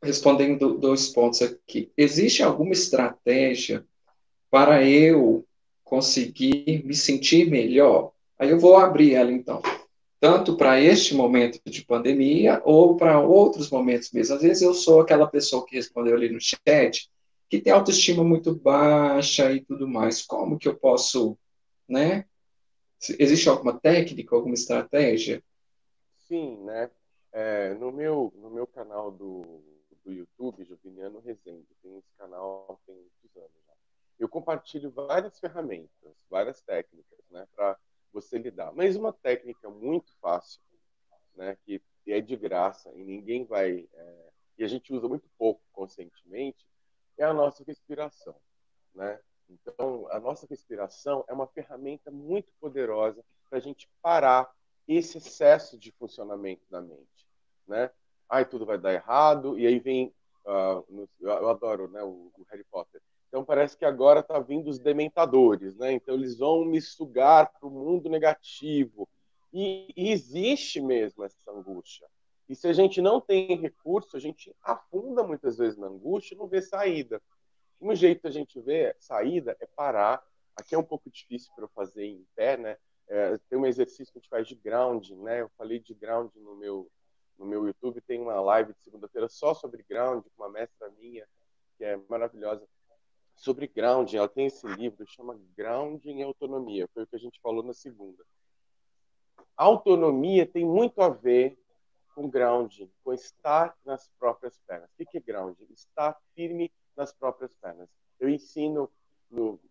respondendo dois pontos aqui. Existe alguma estratégia para eu conseguir me sentir melhor? Aí eu vou abrir ela, então. Tanto para este momento de pandemia ou para outros momentos mesmo. Às vezes eu sou aquela pessoa que respondeu ali no chat, que tem autoestima muito baixa e tudo mais. Como que eu posso, né? Existe alguma técnica, alguma estratégia? Sim, né? No meu canal do YouTube, Joviniano Rezende, tem esse canal tem muitos anos já. Eu compartilho várias ferramentas, várias técnicas, né, para você lidar. Mas uma técnica muito fácil, né, que é de graça e ninguém vai e a gente usa muito pouco conscientemente, é a nossa respiração, né? Então, a nossa respiração é uma ferramenta muito poderosa para a gente parar esse excesso de funcionamento da mente, né? Ai, tudo vai dar errado, e aí vem, eu adoro, né, o Harry Potter. Então parece que agora tá vindo os dementadores, né? Então eles vão me sugar para o mundo negativo. E existe mesmo essa angústia. E se a gente não tem recurso, a gente afunda muitas vezes na angústia e não vê saída. Um jeito da gente ver saída é parar. Aqui é um pouco difícil para eu fazer em pé, né? Tem um exercício que a gente faz de grounding, né? Eu falei de grounding no meu YouTube, tem uma live de segunda-feira só sobre grounding, com uma mestra minha, que é maravilhosa, sobre grounding. Ela tem esse livro, chama Grounding e Autonomia, foi o que a gente falou na segunda. A autonomia tem muito a ver com grounding, com estar nas próprias pernas. O que é grounding? Estar firme nas próprias pernas. Eu ensino,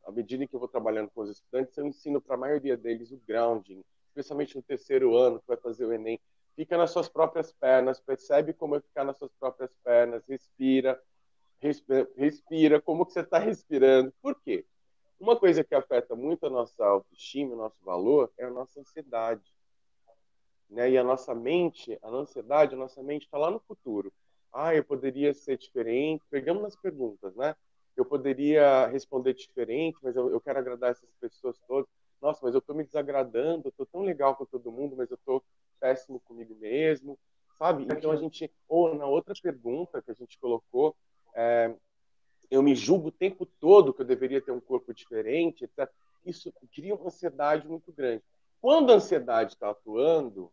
à medida que eu vou trabalhando com os estudantes, eu ensino para a maioria deles o grounding, especialmente no terceiro ano, que vai fazer o Enem. Fica nas suas próprias pernas, percebe como é ficar nas suas próprias pernas, respira, como que você está respirando. Por quê? Uma coisa que afeta muito a nossa autoestima, o nosso valor, é a nossa ansiedade. Né? E a nossa mente, a ansiedade, a nossa mente está lá no futuro. Eu poderia ser diferente. Pegamos nas perguntas, né? Eu poderia responder diferente, mas eu quero agradar essas pessoas todas. Nossa, mas eu estou me desagradando, eu estou tão legal com todo mundo, mas eu estou péssimo comigo mesmo, sabe? Então a gente, ou na outra pergunta que a gente colocou, eu me julgo o tempo todo que eu deveria ter um corpo diferente, etc. Isso cria uma ansiedade muito grande. Quando a ansiedade está atuando,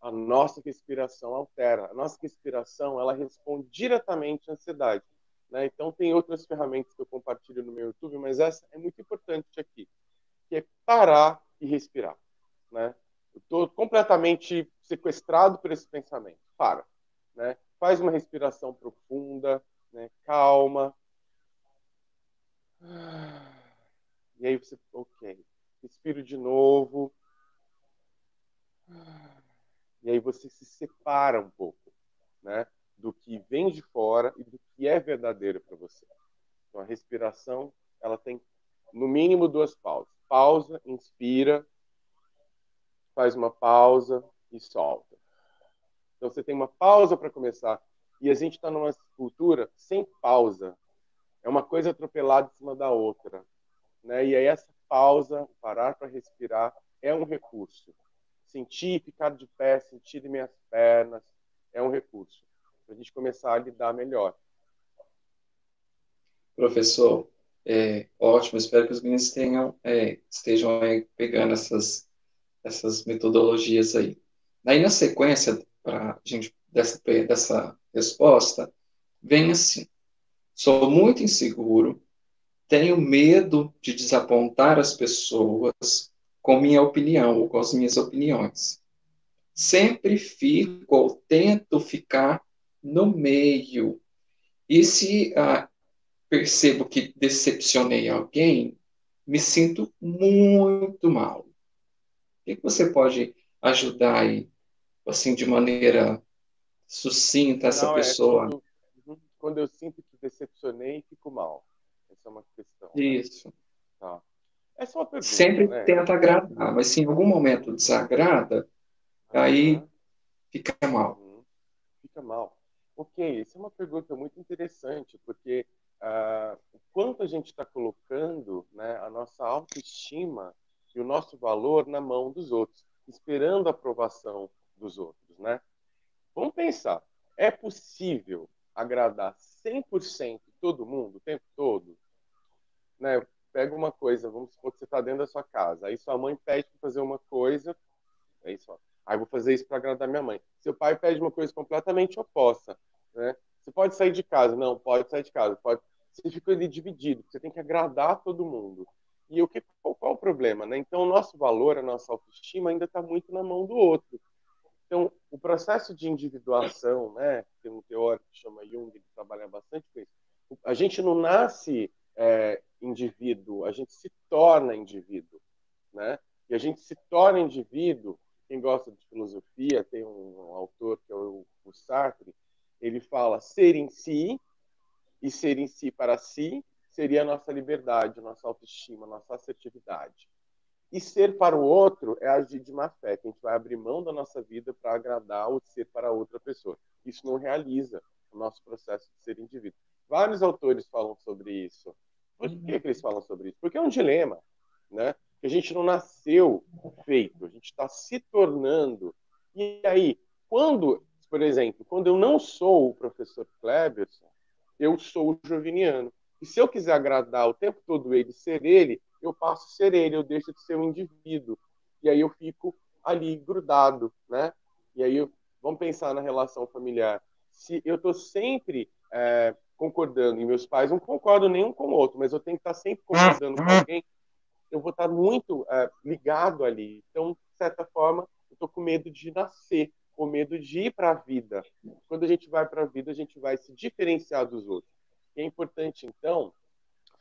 a nossa respiração altera. A nossa respiração, ela responde diretamente à ansiedade. Né? Então, tem outras ferramentas que eu compartilho no meu YouTube, mas essa é muito importante aqui, que é parar e respirar. Né? Eu estou completamente sequestrado por esse pensamento. Para. Né? Faz uma respiração profunda, né? Calma. E aí você, ok. Respiro de novo. E aí você se separa um pouco, né, do que vem de fora e do que é verdadeiro para você. Então a respiração, ela tem no mínimo 2 pausas. Pausa, inspira, faz uma pausa e solta. Então você tem uma pausa para começar. E a gente está numa cultura sem pausa. É uma coisa atropelada em cima da outra. Né? E aí essa pausa, parar para respirar, é um recurso. Sentir, ficar de pé, sentir minhas pernas, é um recurso. Para a gente começar a lidar melhor. Professor, ótimo. Espero que os meninos estejam pegando essas metodologias aí. Aí, na sequência, para a gente, dessa resposta, vem assim: sou muito inseguro, tenho medo de desapontar as pessoas com minha opinião ou com as minhas opiniões. sempre fico ou tento ficar no meio. E se percebo que decepcionei alguém, me sinto muito mal. O que você pode ajudar aí, assim, de maneira sucinta, essa Não, é pessoa? quando eu sinto que decepcionei, fico mal. Essa é uma questão, né? Isso. Tá. Essa é uma pergunta, Sempre né? tenta agradar, mas se em algum momento desagrada, aí Aham, fica mal. uhum. Fica mal. Ok, essa é uma pergunta muito interessante, porque o quanto a gente está colocando, né, a nossa autoestima e o nosso valor na mão dos outros, esperando a aprovação dos outros, né? Vamos pensar, é possível agradar 100% todo mundo o tempo todo? Né? Pega uma coisa, vamos supor que você está dentro da sua casa, aí sua mãe pede para fazer uma coisa, é isso, ó. Aí eu vou fazer isso para agradar minha mãe. Seu pai pede uma coisa completamente oposta, né? Você pode sair de casa? Não, pode sair de casa. Pode. Você fica ali dividido. Você tem que agradar todo mundo. E qual o problema, né? Então, o nosso valor, a nossa autoestima ainda está muito na mão do outro. Então, o processo de individuação, né? Tem um teórico que chama Jung, que trabalha bastante com isso. A gente não nasce indivíduo, a gente se torna indivíduo, né? E a gente se torna indivíduo. Quem gosta de filosofia, tem um autor que é o Sartre, ele fala ser em si, e ser em si para si seria a nossa liberdade, a nossa autoestima, a nossa assertividade. E ser para o outro é agir de má fé, que a gente vai abrir mão da nossa vida para agradar ou ser para outra pessoa. Isso não realiza o nosso processo de ser indivíduo. Vários autores falam sobre isso. Por que eles falam sobre isso? Porque é um dilema, né? Que a gente não nasceu feito, a gente está se tornando. E aí, por exemplo, quando eu não sou o professor Kleberson, eu sou o Joviniano. E se eu quiser agradar o tempo todo ele, ser ele, eu passo a ser ele, eu deixo de ser um indivíduo. E aí eu fico ali grudado, né? E aí vamos pensar na relação familiar. Se eu estou sempre concordando, e meus pais não concordam nenhum com o outro, mas eu tenho que estar sempre concordando com alguém, eu vou estar muito ligado ali. Então, de certa forma, eu estou com medo de nascer, com medo de ir para a vida. Quando a gente vai para a vida, a gente vai se diferenciar dos outros. E é importante, então,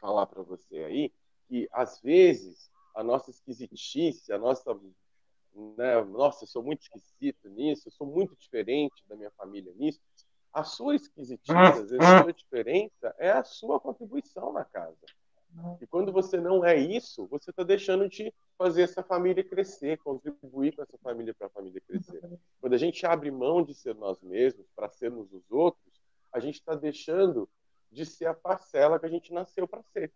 falar para você aí que, às vezes, a nossa esquisitice, a nossa, né, nossa, eu sou muito esquisito nisso, eu sou muito diferente da minha família nisso. A sua esquisitice, às vezes, a sua diferença é a sua contribuição na casa. E quando você não é isso, você está deixando de fazer essa família crescer, contribuir com essa família para a família crescer. Quando a gente abre mão de ser nós mesmos para sermos os outros, a gente está deixando de ser a parcela que a gente nasceu para ser.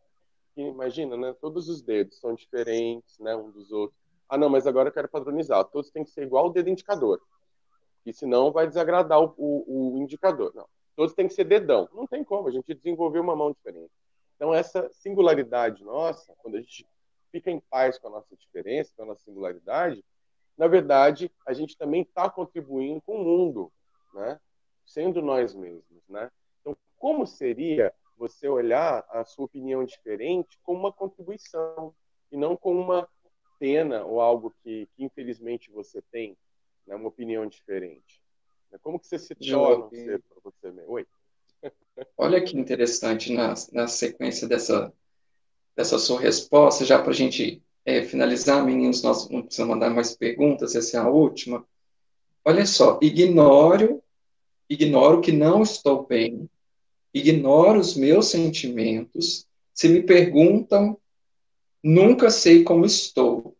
E imagina, né? Todos os dedos são diferentes, né, um dos outros. Ah, não, mas agora eu quero padronizar. Todos têm que ser igual o dedo indicador. E senão vai desagradar o indicador. Não. Todos têm que ser dedão. Não tem como, a gente desenvolveu uma mão diferente. Então, essa singularidade nossa, quando a gente fica em paz com a nossa diferença, com a nossa singularidade, na verdade, a gente também está contribuindo com o mundo, né? Sendo nós mesmos, né? Então, como seria você olhar a sua opinião diferente como uma contribuição e não como uma pena ou algo que infelizmente você tem, né? Uma opinião diferente? Como que você se torna um ser João, para você mesmo? Oi? olha que interessante na sequência dessa sua resposta, já para a gente finalizar, meninos, nós não precisamos mandar mais perguntas, essa é a última. Olha só, ignoro que não estou bem, ignoro os meus sentimentos. Se me perguntam, nunca sei como estou,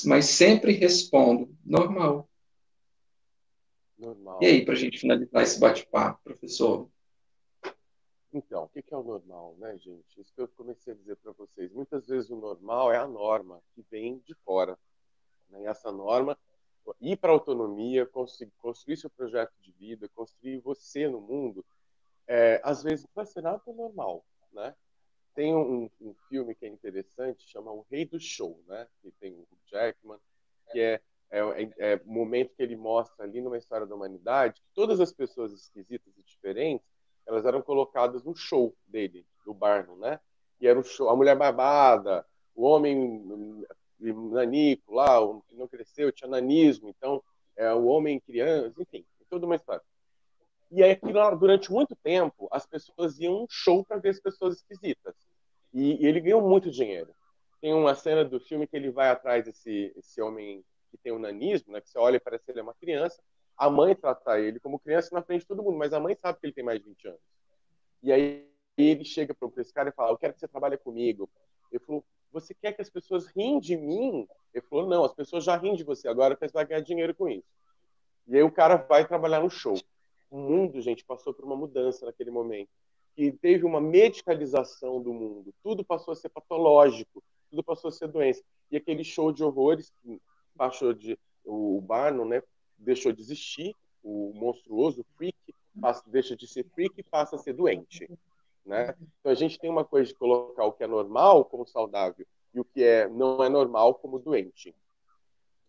mas sempre respondo, normal. E Normal. aí, para a gente finalizar esse bate-papo, professor? Então, o que é o normal, né, gente? Isso que eu comecei a dizer para vocês. Muitas vezes o normal é a norma que vem de fora, né? E essa norma, ir para a autonomia, construir seu projeto de vida, construir você no mundo, às vezes não vai ser nada tão normal, né? Tem um filme que é interessante, chama O Rei do Show, né? Que tem o Hugh Jackman, que é o momento que ele mostra ali numa história da humanidade que todas as pessoas esquisitas e diferentes, elas eram colocadas no show dele, do Barnum, né? E era o show, a mulher barbada, o homem nanico lá, o que não cresceu, tinha nanismo, então o homem criança, enfim, toda uma história. E aí, durante muito tempo, as pessoas iam um show para ver as pessoas esquisitas. E ele ganhou muito dinheiro. Tem uma cena do filme que ele vai atrás desse homem que tem o nanismo, né, que você olha e parece que ele é uma criança. A mãe trata ele como criança na frente de todo mundo, mas a mãe sabe que ele tem mais de 20 anos. E aí ele chega para esse cara e fala: eu quero que você trabalhe comigo. Ele falou: você quer que as pessoas riem de mim? Ele falou: não, as pessoas já riem de você, agora você vai ganhar dinheiro com isso. E aí o cara vai trabalhar no show. O mundo, gente, passou por uma mudança naquele momento. E teve uma medicalização do mundo. Tudo passou a ser patológico, tudo passou a ser doença. E aquele show de horrores que passou de... O Barnum, né, deixou de existir, o monstruoso, o freak, deixa de ser freak e passa a ser doente. Né? Então a gente tem uma coisa de colocar o que é normal como saudável e o que não é normal como doente.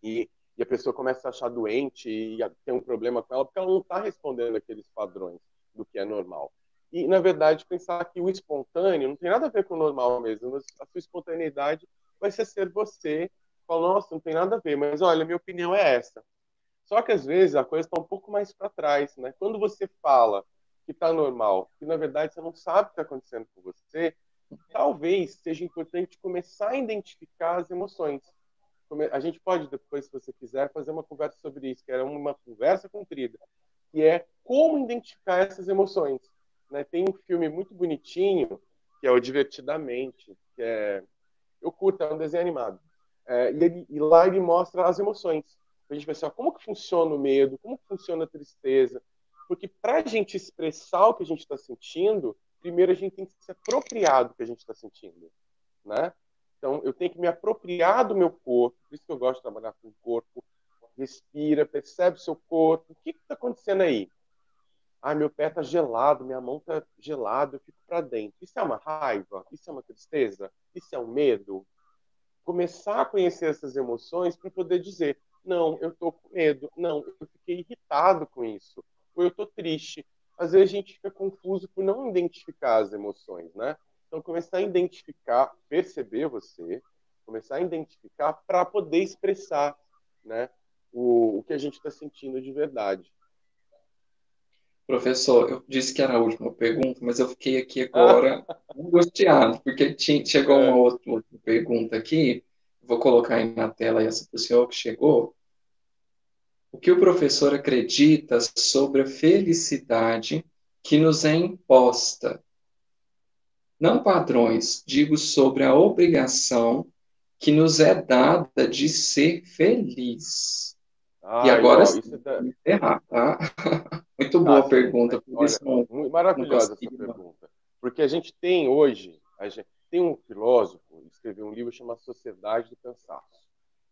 E a pessoa começa a achar doente e tem um problema com ela porque ela não está respondendo aqueles padrões do que é normal. E, na verdade, pensar que o espontâneo não tem nada a ver com o normal mesmo. Mas a sua espontaneidade vai ser você. Fala, nossa, não tem nada a ver, mas olha, minha opinião é essa. Só que, às vezes, a coisa está um pouco mais para trás. Né? Quando você fala que está normal, que, na verdade, você não sabe o que está acontecendo com você, talvez seja importante começar a identificar as emoções. A gente pode, depois, se você quiser, fazer uma conversa sobre isso, que era uma conversa comprida, que é como identificar essas emoções. Né? Tem um filme muito bonitinho, que é o Divertidamente, que eu curto, é um desenho animado. E lá ele mostra as emoções. A gente vai assim, como que funciona o medo, como que funciona a tristeza. Porque para a gente expressar o que a gente está sentindo, primeiro a gente tem que se apropriar do que a gente está sentindo. Né? Então, eu tenho que me apropriar do meu corpo, por isso que eu gosto de trabalhar com o corpo. Respira, percebe o seu corpo. O que está acontecendo aí? Meu pé está gelado, minha mão está gelada, eu fico para dentro. Isso é uma raiva? Isso é uma tristeza? Isso é um medo? Começar a conhecer essas emoções para poder dizer, não, eu estou com medo, não, eu fiquei irritado com isso, ou eu estou triste. Às vezes a gente fica confuso por não identificar as emoções, né? Então, começar a identificar, perceber você, começar a identificar para poder expressar, né, o que a gente está sentindo de verdade. Professor, eu disse que era a última pergunta, mas eu fiquei aqui agora angustiado, porque chegou uma outra pergunta aqui, vou colocar aí na tela essa para o senhor que chegou. O que o professor acredita sobre a felicidade que nos é imposta? Não padrões, digo sobre a obrigação que nos é dada de ser feliz. E agora Ó, sim, isso vou encerrar, tá? Muito tá, boa sim, pergunta, mas por olha, isso não maravilhosa essa consegui. pergunta, porque a gente tem hoje, tem um filósofo, ele escreveu um livro chamado Sociedade do Cansaço,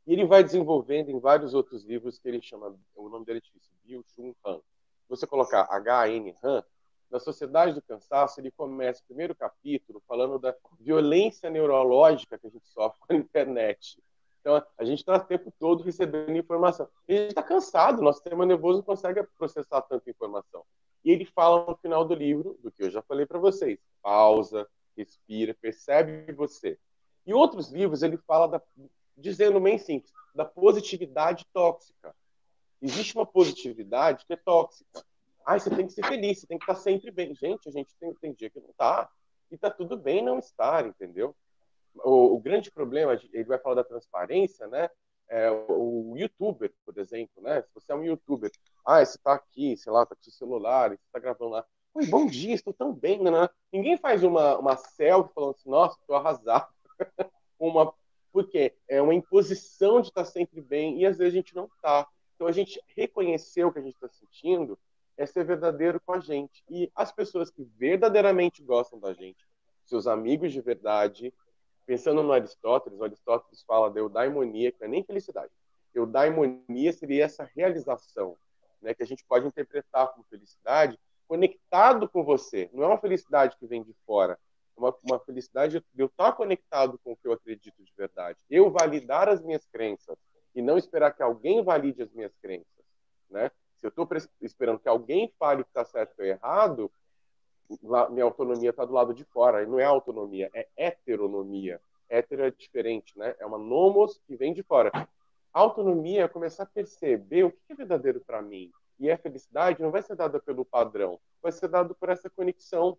e ele vai desenvolvendo em vários outros livros que ele chama, o nome dele é difícil, Byung-Chul Han. Se você colocar H-N Han, na Sociedade do Cansaço, ele começa o primeiro capítulo falando da violência neurológica que a gente sofre com a internet. Então, a gente está o tempo todo recebendo informação. E a gente está cansado, nosso sistema nervoso não consegue processar tanta informação. E ele fala no final do livro, do que eu já falei para vocês, pausa, respira, percebe você. E outros livros ele fala, dizendo bem simples, da positividade tóxica. Existe uma positividade que é tóxica. Você tem que ser feliz, você tem que estar sempre bem. Gente, a gente tem dia que não está. E está tudo bem não estar, entendeu? O grande problema, ele vai falar da transparência, né? O youtuber, por exemplo, né? Se você é um youtuber, você está aqui, sei lá, está com seu celular, você está gravando lá. Oi, bom dia, estou tão bem, né? Ninguém faz uma selfie falando assim, nossa, estou arrasado. Porque é uma imposição de estar sempre bem e às vezes a gente não está. Então a gente reconhecer o que a gente está sentindo é ser verdadeiro com a gente. E as pessoas que verdadeiramente gostam da gente, seus amigos de verdade, pensando no Aristóteles, o Aristóteles fala de eudaimonia, que não é nem felicidade. Eudaimonia seria essa realização, né, que a gente pode interpretar como felicidade, conectado com você. Não é uma felicidade que vem de fora, é uma felicidade de eu estar conectado com o que eu acredito de verdade. Eu validar as minhas crenças e não esperar que alguém valide as minhas crenças. Né? Se eu estou esperando que alguém fale que está certo ou errado, minha autonomia está do lado de fora. E não é autonomia, é heteronomia. Hétero é diferente, né? É uma nomos que vem de fora. A autonomia é começar a perceber o que é verdadeiro para mim. E a felicidade não vai ser dada pelo padrão, vai ser dada por essa conexão.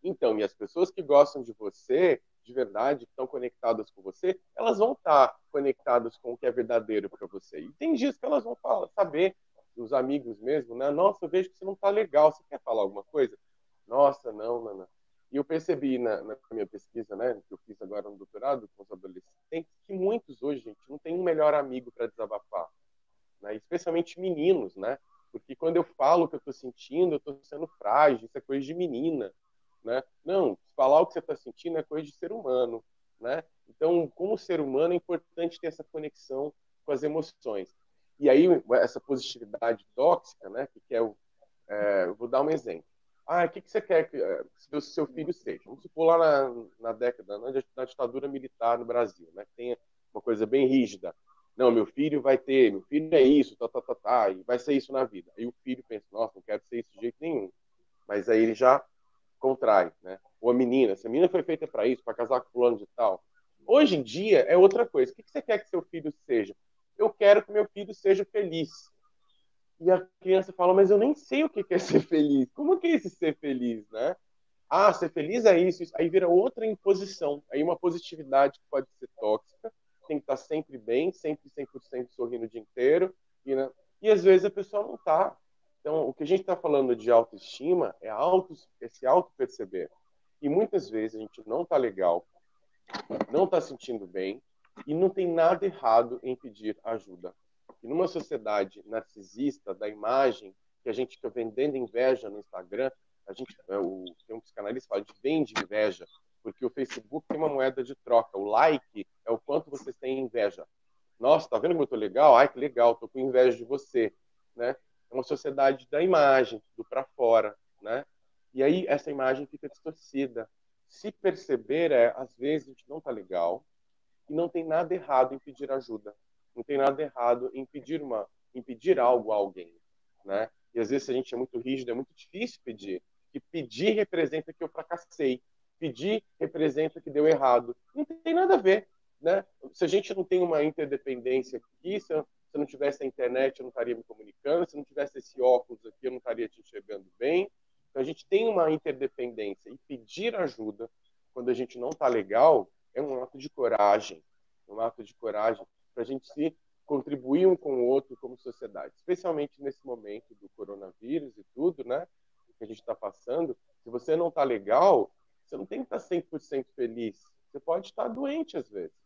Então, e as pessoas que gostam de você, de verdade, que estão conectadas com você, elas vão estar conectadas com o que é verdadeiro para você. E tem dias que elas vão saber, os amigos mesmo, né? Nossa, eu vejo que você não está legal, você quer falar alguma coisa? Nossa, não, Nana. E eu percebi na minha pesquisa, né, que eu fiz agora no doutorado com os adolescentes, que muitos hoje, gente, não tem um melhor amigo para desabafar, né? Especialmente meninos, né? Porque quando eu falo o que eu estou sentindo, eu estou sendo frágil, isso é coisa de menina, né? Não, falar o que você está sentindo é coisa de ser humano, né? Então, como ser humano, é importante ter essa conexão com as emoções. E aí, essa positividade tóxica, né? Que é eu vou dar um exemplo. O que você quer que o seu filho seja? Vamos supor lá na década, na ditadura militar no Brasil, né? Que tem uma coisa bem rígida. Não, meu filho é isso, e vai ser isso na vida. Aí o filho pensa, nossa, não quero ser isso de jeito nenhum. Mas aí ele já contrai, né? Ou a menina, essa menina foi feita para isso, para casar com fulano de tal. Hoje em dia é outra coisa. O que você quer que seu filho seja? Eu quero que meu filho seja feliz. E a criança fala, mas eu nem sei o que é ser feliz. Como que é esse ser feliz, né? Ser feliz é isso, isso. Aí vira outra imposição. Aí uma positividade que pode ser tóxica, tem que estar sempre bem, sempre 100% sorrindo o dia inteiro. Né? E às vezes a pessoa não está. Então, o que a gente está falando de autoestima é esse auto-perceber. E muitas vezes a gente não está legal, não está sentindo bem, e não tem nada errado em pedir ajuda. E numa sociedade narcisista, da imagem, que a gente fica vendendo inveja no Instagram, tem um psicanalista que fala, a gente vende inveja, porque o Facebook tem uma moeda de troca. O like é o quanto vocês têm inveja. Nossa, tá vendo como eu tô legal? Ai, que legal, tô com inveja de você, né? É uma sociedade da imagem, do para fora, né? E aí essa imagem fica distorcida. Se perceber às vezes a gente não tá legal e não tem nada errado em pedir ajuda. Não tem nada errado em pedir algo a alguém, né? E às vezes se a gente é muito rígido, é muito difícil pedir. Que pedir representa que eu fracassei. Pedir representa que deu errado. Não tem nada a ver, né? Se a gente não tem uma interdependência aqui, se eu não tivesse a internet, eu não estaria me comunicando. Se não tivesse esse óculos aqui, eu não estaria te enxergando bem. Então a gente tem uma interdependência. E pedir ajuda quando a gente não está legal é um ato de coragem. Um ato de coragem para a gente se contribuir um com o outro como sociedade. Especialmente nesse momento do coronavírus e tudo, né? Que a gente está passando. Se você não está legal, você não tem que estar 100% feliz. Você pode estar doente às vezes,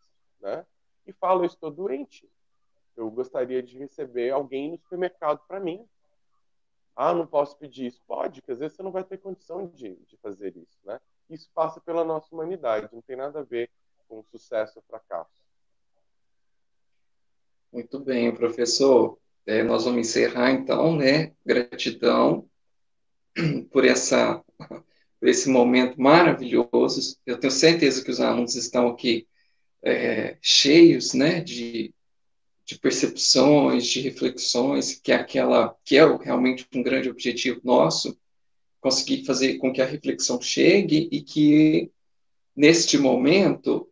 né? E fala, eu estou doente. Eu gostaria de receber alguém no supermercado para mim. Não posso pedir isso. Pode, porque às vezes você não vai ter condição de fazer isso, né? Isso passa pela nossa humanidade, não tem nada a ver com sucesso ou fracasso. Muito bem, professor. Nós vamos encerrar então, né? Gratidão por por esse momento maravilhoso. Eu tenho certeza que os alunos estão aqui cheios, né, de percepções, de reflexões, que é realmente um grande objetivo nosso, conseguir fazer com que a reflexão chegue e que neste momento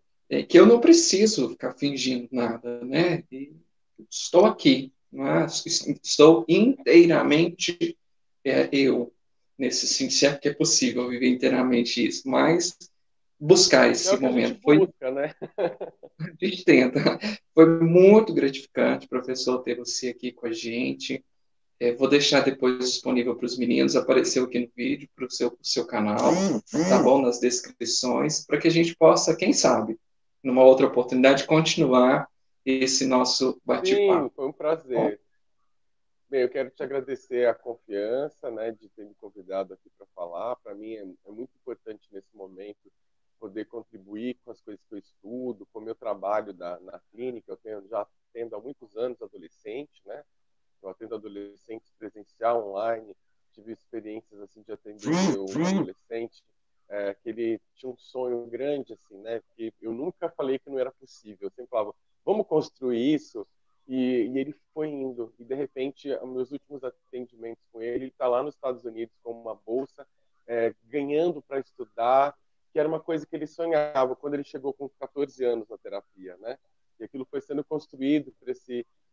que eu não preciso ficar fingindo nada, né? E estou aqui, mas estou inteiramente eu nesse sentido, se é que é possível viver inteiramente isso, mas buscar É esse o que a gente momento foi busca, né? a gente tenta. Foi muito gratificante, professor, ter você aqui com a gente. Vou deixar depois disponível para os meninos, apareceu aqui no vídeo, para o seu canal, tá bom? Nas descrições, para que a gente possa, quem sabe, numa outra oportunidade, continuar esse nosso Sim, bate-papo. foi um Bom, prazer. Bem, eu quero te agradecer a confiança, né, de ter me convidado aqui para falar. Para mim é muito importante nesse momento poder contribuir com as coisas que eu estudo, com o meu trabalho na clínica. Já atendo há muitos anos adolescente, né? Eu atendo adolescentes presencial, online. Tive experiências assim de atender meu adolescente que ele tinha um sonho grande, assim, né? Que eu nunca falei que não era possível. Eu sempre falava, vamos construir isso. E ele foi indo. E, de repente, meus últimos atendimentos com ele, ele está lá nos Estados Unidos com uma bolsa, ganhando para estudar, que era uma coisa que ele sonhava quando ele chegou com 14 anos na terapia, né? E aquilo foi sendo construído, crescendo.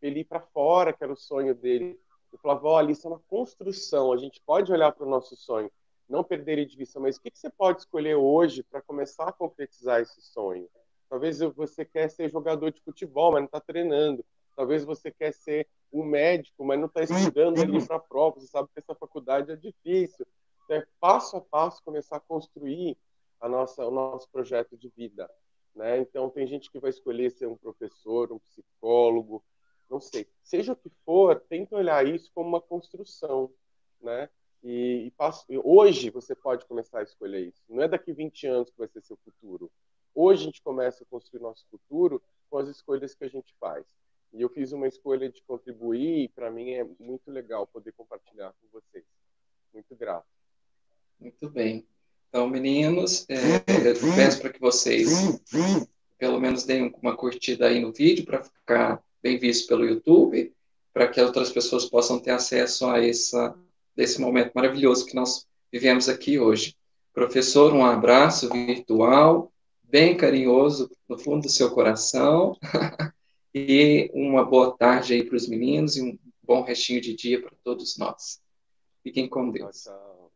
expelir para fora, que era o sonho dele. Eu falava, olha, isso é uma construção, a gente pode olhar para o nosso sonho, não perder ele de vista, mas o que você pode escolher hoje para começar a concretizar esse sonho? Talvez você quer ser jogador de futebol, mas não está treinando. Talvez você quer ser um médico, mas não está estudando ali para a prova. Você sabe que essa faculdade é difícil. Então, é passo a passo começar a construir o nosso projeto de vida, né? Então, tem gente que vai escolher ser um professor, um psicólogo, não sei. Seja o que for, tenta olhar isso como uma construção, né? Hoje você pode começar a escolher isso. Não é daqui 20 anos que vai ser seu futuro. Hoje a gente começa a construir nosso futuro com as escolhas que a gente faz. E eu fiz uma escolha de contribuir e para mim é muito legal poder compartilhar com vocês. Muito grato. Muito bem. Então, meninos, eu peço para que vocês pelo menos deem uma curtida aí no vídeo para ficar bem visto pelo YouTube, para que outras pessoas possam ter acesso a esse momento maravilhoso que nós vivemos aqui hoje. Professor, um abraço virtual, bem carinhoso no fundo do seu coração, e uma boa tarde aí para os meninos e um bom restinho de dia para todos nós. Fiquem com Deus. Tchau, tchau.